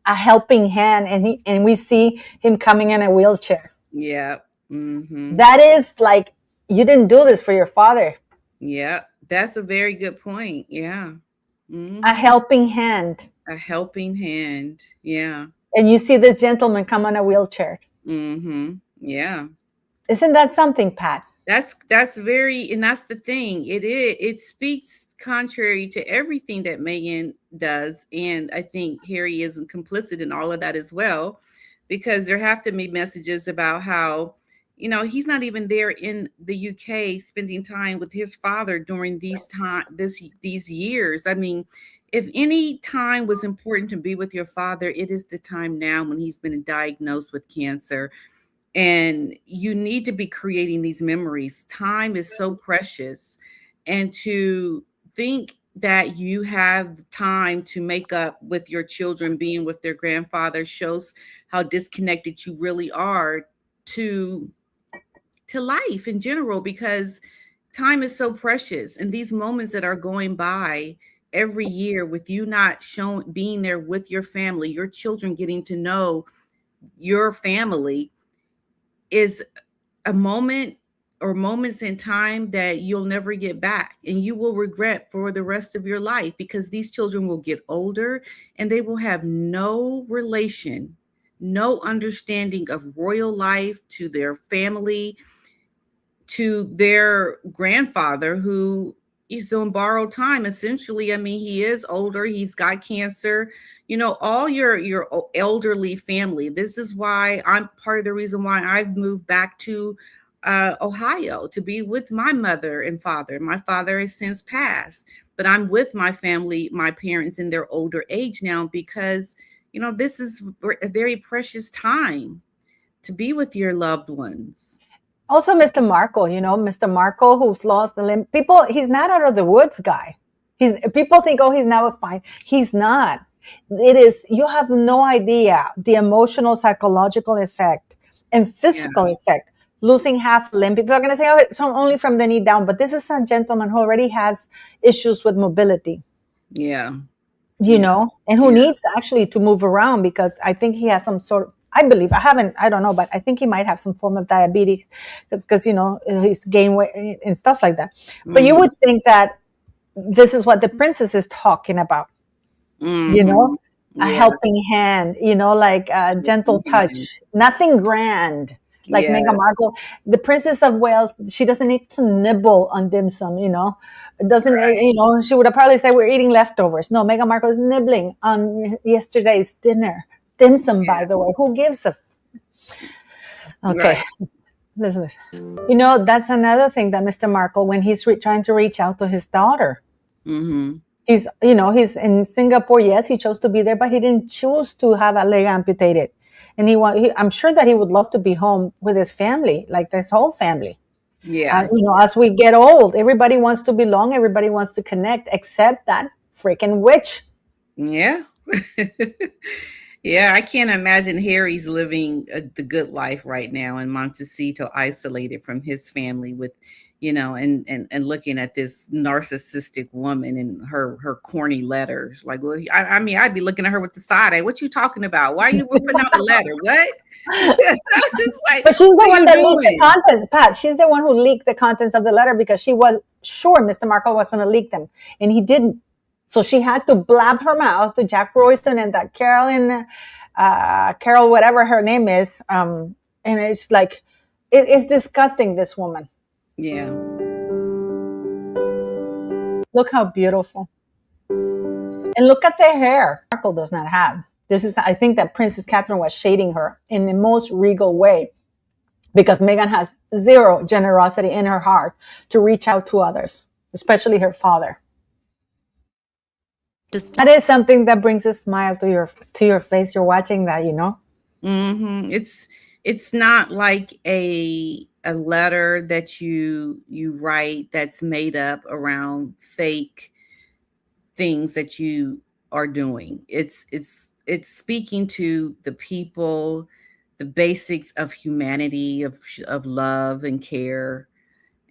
A helping hand, and we see him coming in a wheelchair. Yeah. That is like, you didn't do this for your father. Yeah. That's a very good point. Yeah. A Hmm. helping hand. A helping hand. Yeah. And you see this gentleman come on a wheelchair. Hmm. Yeah. Isn't that something, Pat? That's very, and that's the thing. It speaks contrary to everything that Megan does, and I think Harry is complicit in all of that as well, because there have to be messages about how, he's not even there in the UK spending time with his father during these years. I mean, if any time was important to be with your father, it is the time now when he's been diagnosed with cancer, and you need to be creating these memories. Time is so precious, and to think that you have time to make up with your children being with their grandfather shows how disconnected you really are to life in general, because time is so precious, and these moments that are going by every year with you not showing being there with your family, your children getting to know your family, is a moment or moments in time that you'll never get back, and you will regret for the rest of your life, because these children will get older and they will have no relation, no understanding of royal life, to their family, to their grandfather, who is on borrowed time essentially. I mean, he is older, he's got cancer, all your elderly family. This is why I'm part of the reason why I've moved back to Ohio, to be with my mother and father. My father has since passed, but I'm with my family, my parents in their older age now, because this is a very precious time to be with your loved ones. Also, Mr. Markle, Mr. Markle, who's lost the limb. People, he's not out of the woods, guy. People think, oh, he's now fine. He's not. It is, you have no idea the emotional, psychological effect and Yeah. physical effect. Losing half a limb. People are going to say, oh, it's only from the knee down. But this is a gentleman who already has issues with mobility, Yeah. Yeah. and who Yeah. needs actually to move around, because I think he has some sort of, I believe, I don't know, but I think he might have some form of diabetes, because, he's gained weight and stuff like that. But you Mhm. would think that this is what the princess is talking about, Mhm. a Yeah. helping hand, like a gentle Mhm. touch, nothing grand. Like Meghan Yes. Markle, the Princess of Wales, she doesn't need to nibble on dim sum, It doesn't, Right. she would have probably said we're eating leftovers. No, Meghan Markle is nibbling on yesterday's dinner. Dim sum, by Yeah. the way. Who gives a okay, Right. listen. That's another thing that Mr. Markle, when he's trying to reach out to his daughter, Mhm. he's in Singapore. Yes, he chose to be there, but he didn't choose to have a leg amputated. And I'm sure that he would love to be home with his family, like this whole family. Yeah. As we get old, everybody wants to belong, everybody wants to connect, except that freaking witch. Yeah. Yeah, I can't imagine Harry's living the good life right now in Montecito, isolated from his family, with, and looking at this narcissistic woman and her corny letters. Like, well, I mean, I'd be looking at her with the side eye. What you talking about? Why you putting out a letter? What? It's like, But she's the what are one you that leaked the doing? contents, Pat. She's the one who leaked the contents of the letter, because she was sure Mr. Markle was going to leak them, and he didn't. So she had to blab her mouth to Jack Royston and that Carol, whatever her name is. And it's like, it's disgusting, this woman. Yeah. Look how beautiful. And look at the hair. Markle does not have. I think that Princess Catherine was shading her in the most regal way, because Meghan has zero generosity in her heart to reach out to others, especially her father. That is something that brings a smile to your face. You're watching that, It's not like a letter that you write that's made up around fake things that you are doing. It's speaking to the people, the basics of humanity, of love and care,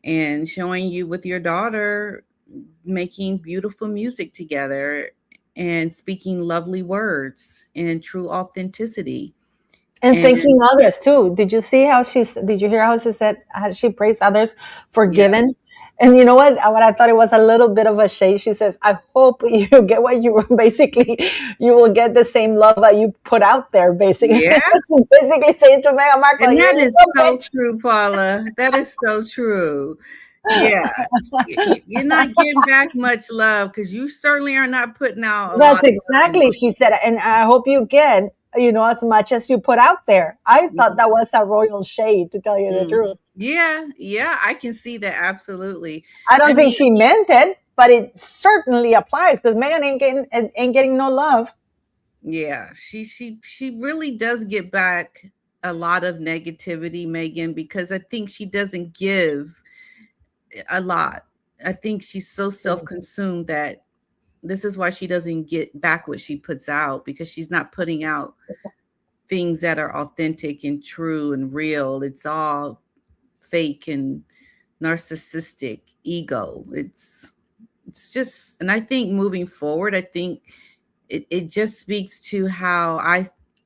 and showing you with your daughter making beautiful music together and speaking lovely words and true authenticity. and And thanking others too. Did you hear how she said, how she praised others for yeah, giving? And you know what? What I thought it was a little bit of a shade. She says, "I hope you get what you basically you will get the same love that you put out there." Basically, Yeah. she's basically saying to Meghan Markle, And "Here that you is go, so bitch." true, Paula. That is so true. Yeah. You're not getting back much love because you certainly are not putting out a That's lot of love. exactly, she said, and I hope you get, as much as you put out there. I thought that was a royal shade, to tell you the Mm. truth. Yeah, yeah, I can see that absolutely. I I don't think mean, she meant it, but it certainly applies because Megan ain't getting no love. yeah, she really does get back a lot of negativity, Megan, because I think she doesn't give a lot. I think she's so self-consumed that this is why she doesn't get back what she puts out because she's not putting out things that are authentic and true and real. It's all fake and narcissistic ego. It's just, and I think moving forward, I think it just speaks to how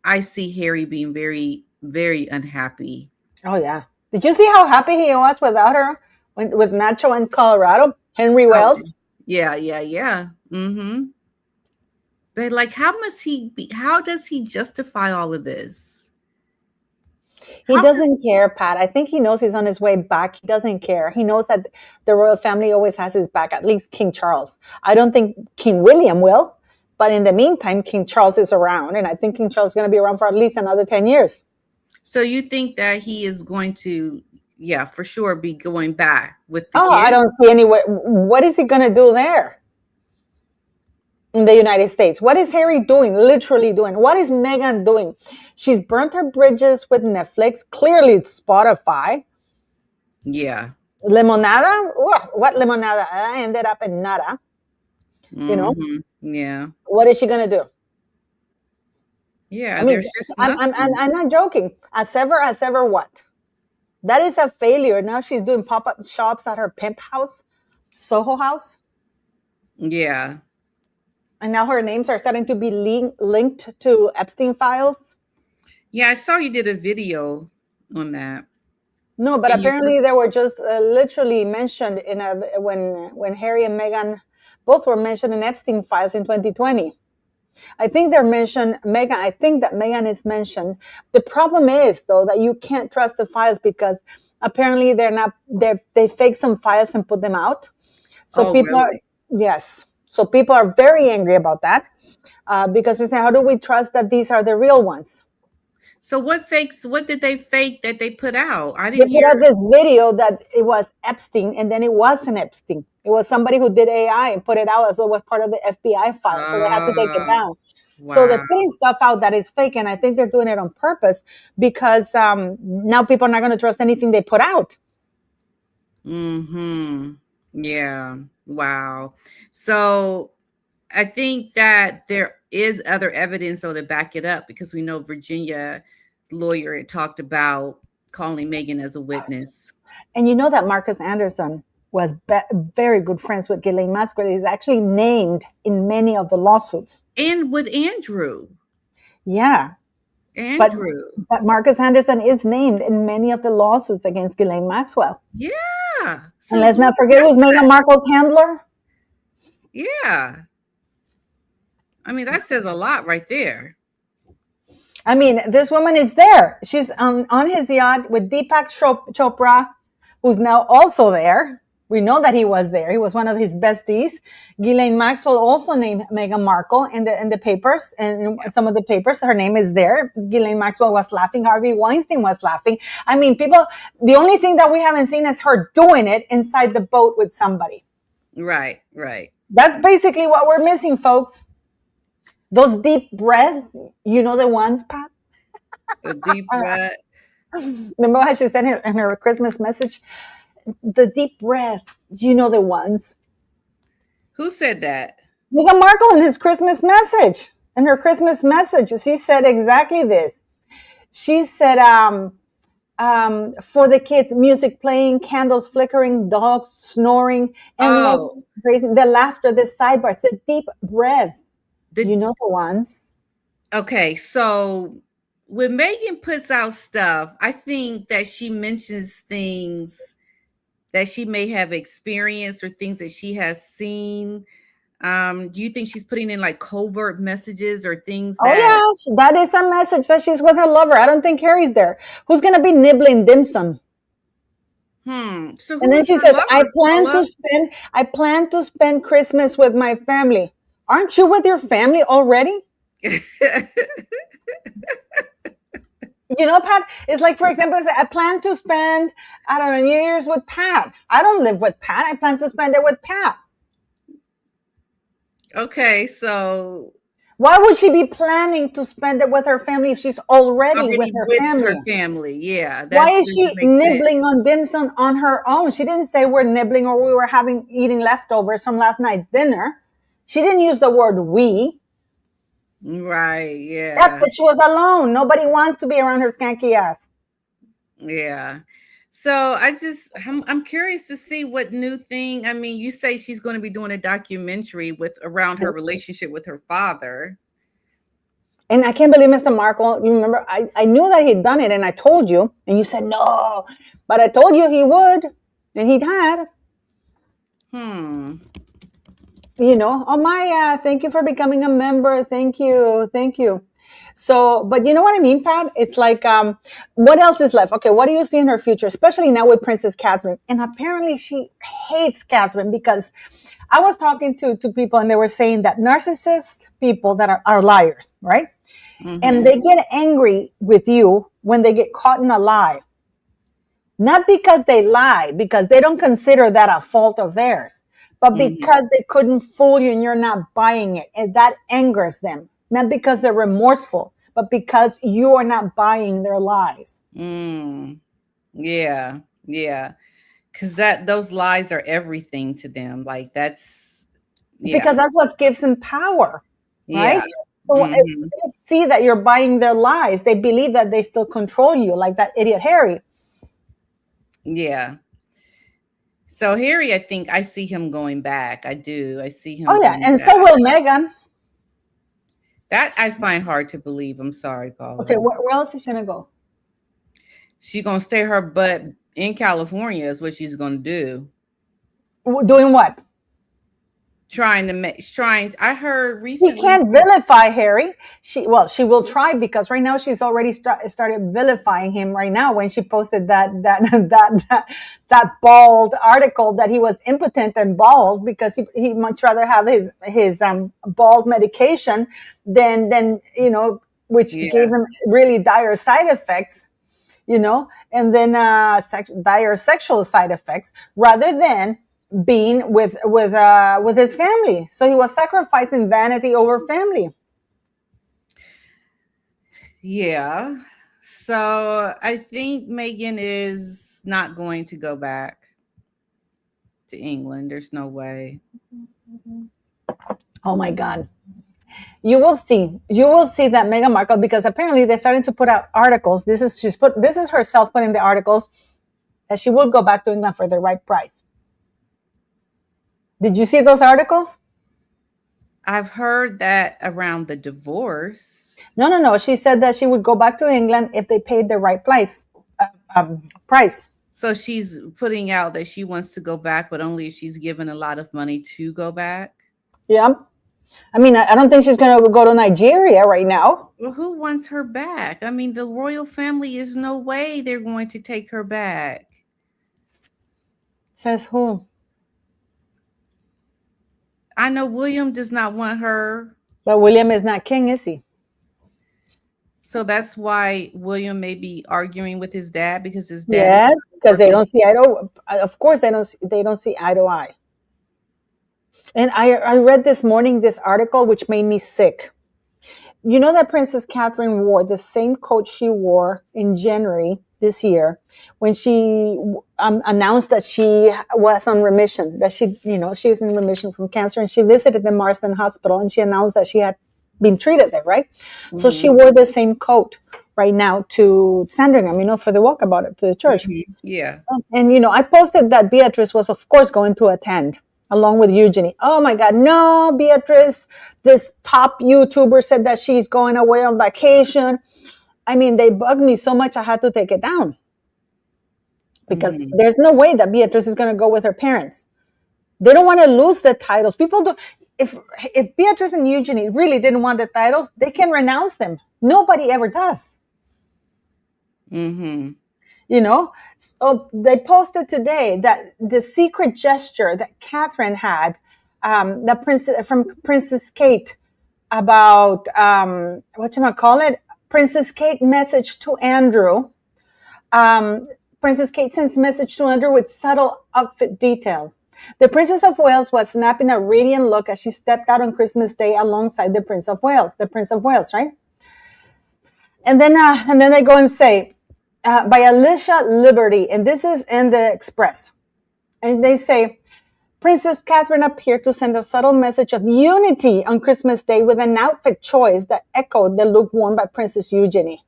I see Harry being very, very unhappy. Oh yeah. Did you see how happy he was without her with Nacho in Colorado? Henry Oh, Wells. yeah, yeah, yeah. Mm-hmm. But like, how must he be? How does he justify all of this? He How does, doesn't care, Pat. I think he knows he's on his way back. He doesn't care. He knows that the royal family always has his back, at least King Charles. I don't think King William will, but in the meantime, King Charles is around, and I think King Charles is going to be around for at least another 10 years. so you think that he is going to, yeah, for sure, be going back with the Oh, I kids? don't see any way. What is he going to do there in the United States? What is Harry doing? Literally doing? What is Meghan doing? She's burnt her bridges with Netflix. Clearly, it's Spotify. Yeah. Limonada? What limonada? I ended up in nada. You know, Mm-hmm. Yeah. what is she going to do? I Yeah. mean, There's just I'm nothing. not joking. As ever what? That is a failure. Now she's doing pop-up shops at her pimp house, Soho House. Yeah. And now her names are starting to be linked to Epstein files. Yeah. I saw you did a video on that. No, but Can you? apparently they were just literally mentioned in a when Harry and Meghan both were mentioned in Epstein files in 2020. I think they're mentioned, Meghan. I think that Meghan is mentioned. The problem is though that you can't trust the files because apparently they're not. They fake some files and put them out. So Oh, people are, really? yes. So people are very angry about that because they say, how do we trust that these are the real ones? So what fakes? What did they fake that they put out? I They didn't put hear. out this video that it was Epstein, and then it wasn't Epstein. It was somebody who did AI and put it out as though it was part of the FBI file. So they had to take it Oh, down. So they're wow. putting stuff out that is fake, and I think they're doing it on purpose because now people are not going to trust anything they put out. Mm-hmm. Yeah. Wow. So I think that there is other evidence though to back it up because we know Virginia's lawyer had talked about calling Megan as a witness. And you know that Marcus Anderson was very good friends with Ghislaine Maxwell. He's actually named in many of the lawsuits. And with Andrew. Yeah, but Andrew. but Marcus Anderson is named in many of the lawsuits against Ghislaine Maxwell. Yeah. And So let's who not forget who's Meghan Markle's handler. yeah. I mean, that says a lot right there. I mean, this woman is there. She's on his yacht with Deepak Chopra, who's now also there. We know that he was there. He was one of his besties. Ghislaine Maxwell also named Meghan Markle in the papers, and in some of the papers, her name is there. Ghislaine Maxwell was laughing. Harvey Weinstein was laughing. I mean, people. The only thing that we haven't seen is her doing it inside the boat with somebody. Right, right. That's basically what we're missing, folks. Those deep breaths, you know the ones, Pat. The deep breath. Remember how she said in her Christmas message? The deep breath, you know the ones. Who said that? Meghan Markle in his Christmas message. In her Christmas message, she said exactly this. She said, for the kids, music playing, candles flickering, dogs snoring, animals Oh, praising, the laughter, the sidebars, the deep breath. You the know the ones. okay. So when Megan puts out stuff, I think that she mentions things that she may have experienced or things that she has seen? Do you think she's putting in like covert messages or things Oh that yeah, that is a message that she's with her lover. I don't think Harry's there. Who's gonna be nibbling dim sum? So And who then is she her says, lover, Paula? I plan to spend Christmas with my family. Aren't you with your family already? You know, Pat, it's like, for example, I say, I plan to spend, I don't know, New Year's with Pat. I don't live with Pat. I plan to spend it with Pat. Okay, so Why would she be planning to spend it with her family if she's already with already her with her family? family. Yeah, Why that's is doesn't she make sense. nibbling on dim sum on her own? She didn't say we're nibbling or we were eating leftovers from last night's dinner. She didn't use the word we. Right, That yeah. bitch was alone. Nobody wants to be around her skanky ass. Yeah. So I'm curious to see what new thing. I mean, you say she's going to be doing a documentary with around her relationship with her father. And I can't believe Mr. Markle. You remember, I knew that he'd done it and I told you, and you said no. But I told you he would, and he had. You know, oh Maya, thank you for becoming a member. Thank you. Thank you. So, but you know what I mean, Pat? It's like, what else is left? Okay, what do you see in her future, especially now with Princess Catherine? And apparently she hates Catherine because I was talking to people and they were saying that narcissist people that are liars, right? And they get angry with you when they get caught in a lie. Not because they lie, because they don't consider that a fault of theirs, but because they couldn't fool you and you're not buying it. And that angers them. Not because they're remorseful, but because you are not buying their lies. Yeah, yeah. Because those lies are everything to them. Like that's Because that's what gives them power, right? yeah. So if they see that you're buying their lies, they believe that they still control you, like that idiot Harry. Yeah. So Harry, I think I see him going back. I do. I see him. Oh yeah, going and back. so will Meghan. That I find hard to believe. I'm sorry, Paula. Okay, where else is she gonna go? She's gonna stay her butt in California is what she's gonna do. Doing what? I heard He recently. can't vilify Harry. She will try because right now she's already started vilifying him right now when she posted that bald article that he was impotent and bald because he much rather have his bald medication than which gave him really dire side effects, and then dire sexual side effects rather than being with his family. So he was sacrificing vanity over family. Yeah. So I think Meghan is not going to go back to England. There's no way. Oh my God. You will see that Meghan Markle, because apparently they're starting to put out articles. This is herself putting the articles that she will go back to England for the right price. Did you see those articles? I've heard that around the divorce. No. She said that she would go back to England if they paid the right price. So she's putting out that she wants to go back, but only if she's given a lot of money to go back. Yeah. I mean, I don't think she's going to go to Nigeria right now. Well, who wants her back? I mean, the royal family is no way they're going to take her back. Says who? I know William does not want her. But William is not king, is he? So that's why William may be arguing with his dad because his dad. Yes, because they don't see eye to. Of course, they don't see eye to eye. And I read this morning this article which made me sick. You know that Princess Catherine wore the same coat she wore in January this year when she announced that she was on remission, that she was in remission from cancer, and she visited the Marsden Hospital and she announced that she had been treated there, right? So she wore the same coat right now to Sandringham, for the walkabout to the church. Yeah. And I posted that Beatrice was, of course, going to attend along with Eugenie. Oh my God, no, Beatrice. This top YouTuber said that she's going away on vacation. I mean, they bugged me so much I had to take it down. because Mhm. there's no way that Beatrice is going to go with her parents. They don't want to lose the titles. People do. If Beatrice and Eugenie really didn't want the titles, they can renounce them. Nobody ever does. Mhm. You know, so they posted today that the secret gesture that Catherine had, that Princess Kate, about Princess Kate message to Andrew. Princess Kate sends message to Andrew with subtle outfit detail. The Princess of Wales was snapping a radiant look as she stepped out on Christmas Day alongside the Prince of Wales. The Prince of Wales, right? And then they go and say, by Alicia Liberty, and this is in the Express. And they say, Princess Catherine appeared to send a subtle message of unity on Christmas Day with an outfit choice that echoed the look worn by Princess Eugenie.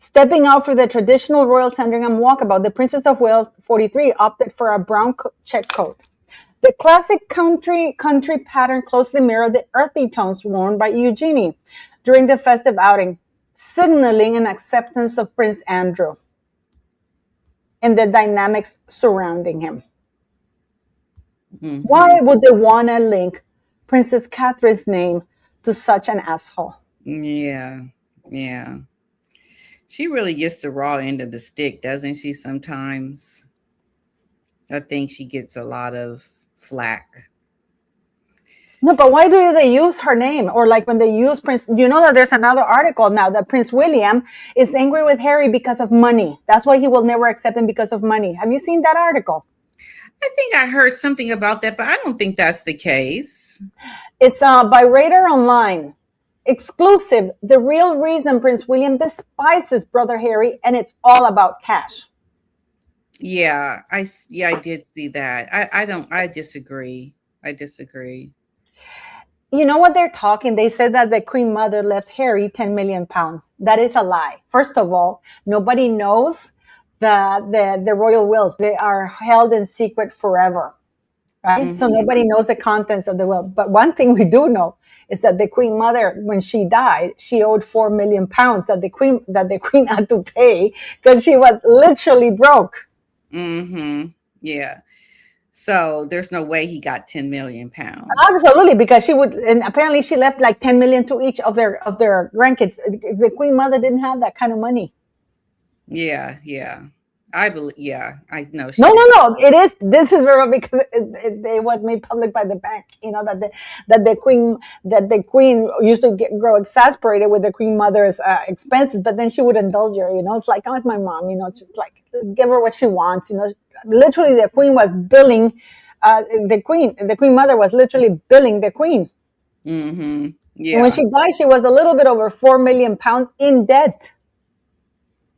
Stepping out for the traditional royal Sandringham walkabout, the Princess of Wales 43 opted for a brown check coat. The classic country pattern closely mirrored the earthy tones worn by Eugenie during the festive outing, signaling an acceptance of Prince Andrew and the dynamics surrounding him. Mhm. Why would they want to link Princess Catherine's name to such an asshole? Yeah. Yeah. She really gets the raw end of the stick, doesn't she, sometimes? I think she gets a lot of flack. No, but why do they use her name? Or like when they use Prince, you know that there's another article now that Prince William is angry with Harry because of money. That's why he will never accept him, because of money. Have you seen that article? I think I heard something about that, but I don't think that's the case. It's by Radar Online. Exclusive. The real reason Prince William despises brother Harry, and it's all about cash. Yeah, I did see that. I disagree. I disagree. You know what they're talking? They said that the Queen Mother left Harry 10 million pounds. That is a lie. First of all, nobody knows the royal wills. They are held in secret forever, right? So Mhm. nobody knows the contents of the will. But one thing we do know is that the Queen Mother, when she died, she owed 4 million pounds that the Queen had to pay because she was literally broke. Mhm. Yeah. So there's no way he got 10 million pounds. Absolutely, because she would, and apparently she left like 10 million to each of their grandkids. The Queen Mother didn't have that kind of money. Yeah, yeah. I believe, yeah, I know she No, did. no, no. This is very, because it was made public by the bank. You know that the queen used to grow exasperated with the Queen Mother's expenses, but then she would indulge her. You know, it's like, oh, it's my mom. You know, just like give her what she wants. You know, literally the Queen was billing. The Queen Mother was literally billing the Queen. Mhm. And when Yeah. she died, she was a little bit over 4 million pounds in debt.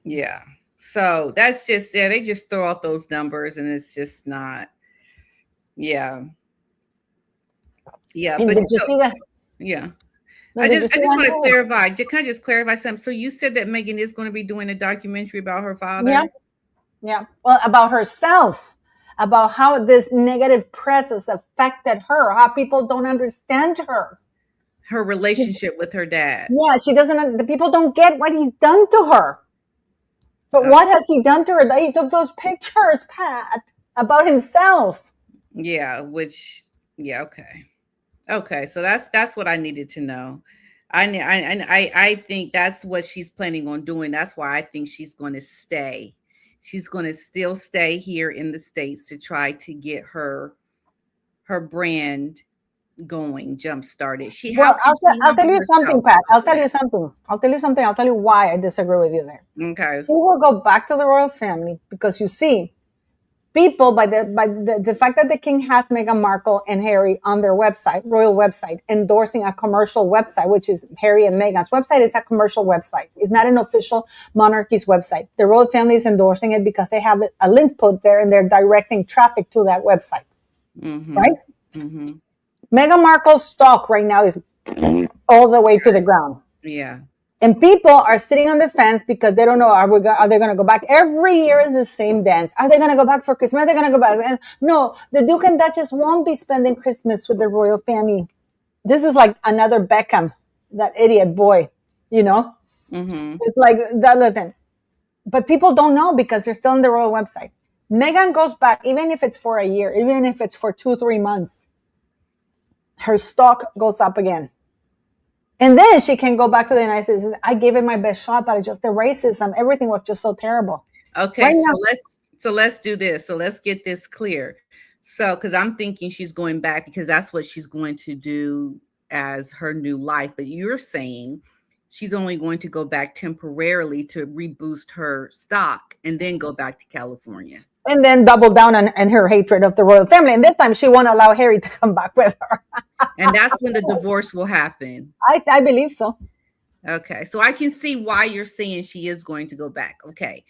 Yeah. So that's just, yeah, they just throw out those numbers and it's just not, yeah. Yeah, And but did you so, see that? yeah. No, did you I see just want to that? clarify. Can I just clarify something? So you said that Meghan is going to be doing a documentary about her Yeah, father? yeah. Well, about herself, about how this negative press has affected her, how people don't understand her. Her relationship with her dad. Yeah, she doesn't. The people don't get what he's done to her. But Uh, what has he done to her? That he took those pictures, Pat, about himself. yeah, which, yeah, okay. Okay, so that's what I needed to know. I think that's what she's planning on doing. That's why I think she's going to stay. She's going to still stay here in the States to try to get her brand going, jump started. How Well, can she I'll tell humble you something, herself Pat. about that? I'll tell you why I disagree with you there. Okay. She will go back to the royal family because you see, people by the fact that the king has Meghan Markle and Harry on their website, royal website, endorsing a commercial website, which is Harry and Meghan's website, is a commercial website. It's not an official monarchy's website. The royal family is endorsing it because they have a link put there and they're directing traffic to that website, Mm-hmm. right? Mm-hmm. Meghan Markle's stock right now is all the way to the ground. Yeah. And people are sitting on the fence because they don't know, are they going to go back? Every year is the same dance. Are they going to go back for Christmas? Are they going to go back? And no, the Duke and Duchess won't be spending Christmas with the royal family. This is like another Beckham, that idiot boy, you know? Mm-hmm. It's like that. Listen, but people don't know because they're still on the royal website. Meghan goes back, even if it's for a year, even if it's for 2-3 months, her stock goes up again. And then she can go back to the United States. I gave it my best shot, but just the racism, everything was just so terrible. Okay, Right so now, let's do this. So let's get this clear. So, because I'm thinking she's going back because that's what she's going to do as her new life. But you're saying she's only going to go back temporarily to reboost her stock and then go back to California. and then double down on her hatred of the royal family. And this time she won't allow Harry to come back with her. And that's when the divorce will happen. I believe so. Okay, so I can see why you're saying she is going to go back. Okay.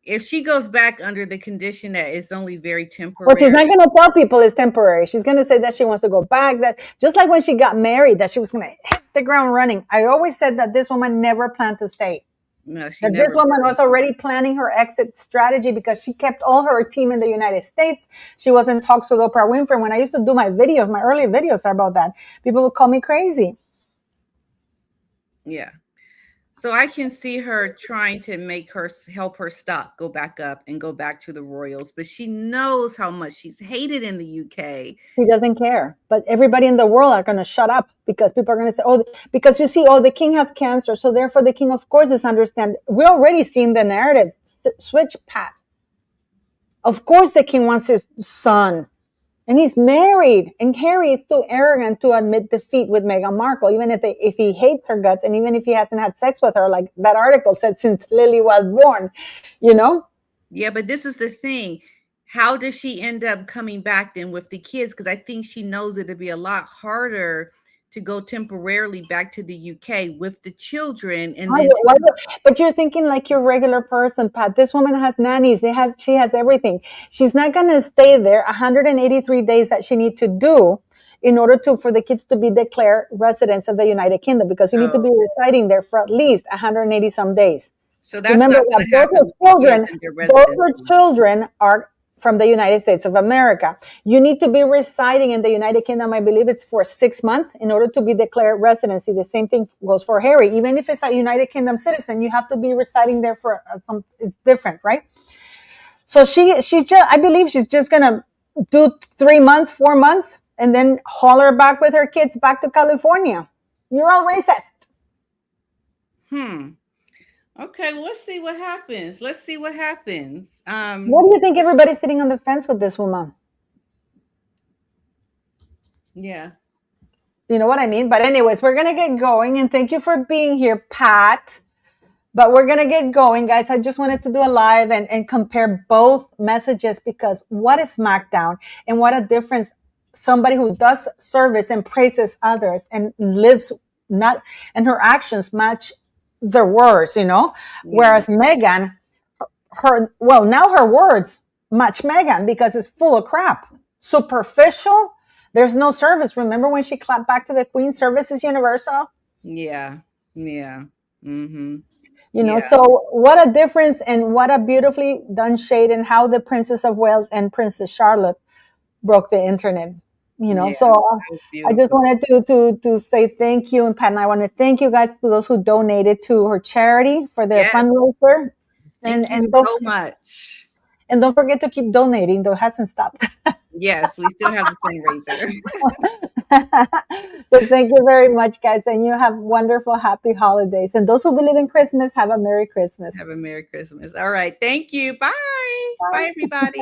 If she goes back under the condition that it's only very temporary. But she's not going to tell people it's temporary. She's going to say that she wants to go back. That just like when she got married, that she was going to hit the ground running. I always said that this woman never planned to stay. No, That this woman was already planning her exit strategy because she kept all her team in the United States. She was in talks with Oprah Winfrey. When I used to do my videos, my early videos are about that. People would call me crazy. Yeah. So I can see her trying to help her stock go back up and go back to the royals, but she knows how much she's hated in the UK. She doesn't care. But everybody in the world are going to shut up because people are going to say, oh, because you see, oh, the king has cancer. So therefore the king, of course, is understand. We're already seeing the narrative. Switch, Pat. Of course the king wants his son. And he's married. And Harry is too arrogant to admit defeat with Meghan Markle, even if he hates her guts and even if he hasn't had sex with her, like that article said, since Lily was born, you know? Yeah, but this is the thing. How does she end up coming back then with the kids? Because I think she knows it'd be a lot harder to go temporarily back to the UK with the children. And then But you're thinking like your regular person, Pat. This woman has nannies. She has everything. She's not going to stay there 183 days that she needs to do in order for the kids to be declared residents of the United Kingdom, because you need to be residing there for at least 180 some days. So that's remember not that both her children are from the United States of America. You need to be residing in the United Kingdom, I believe it's for 6 months, in order to be declared residency. The same thing goes for Harry. Even if it's a United Kingdom citizen, you have to be residing there for it's different, right? So she's just, I believe she's just going to do 3 months, 4 months, and then haul her back with her kids back to California. You're all racist. Okay, well, let's see what happens. What do you think everybody's sitting on the fence with this woman? Yeah. You know what I mean? But anyways, we're going to get going. And thank you for being here, Pat. But we're going to get going, guys. I just wanted to do a live and compare both messages, because what is SmackDown and what a difference somebody who does service and praises others and lives not, and her actions match their words, you know, whereas Meghan, now her words match Meghan because it's full of crap, superficial. There's no service. Remember when she clapped back to the Queen? Service is universal. Yeah. Mm-hmm. You know, so what a difference, and what a beautifully done shade, and how the Princess of Wales and Princess Charlotte broke the internet. You know, so I just wanted to say thank you. And Pat and I want to thank you guys, to those who donated to her charity for their fundraiser. Thank you so much. And don't forget to keep donating, though it hasn't stopped. Yes, we still have the fundraiser. So thank you very much, guys. And you have wonderful, happy holidays. And those who believe in Christmas, have a Merry Christmas. Have a Merry Christmas. All right. Thank you. Bye. Bye, everybody.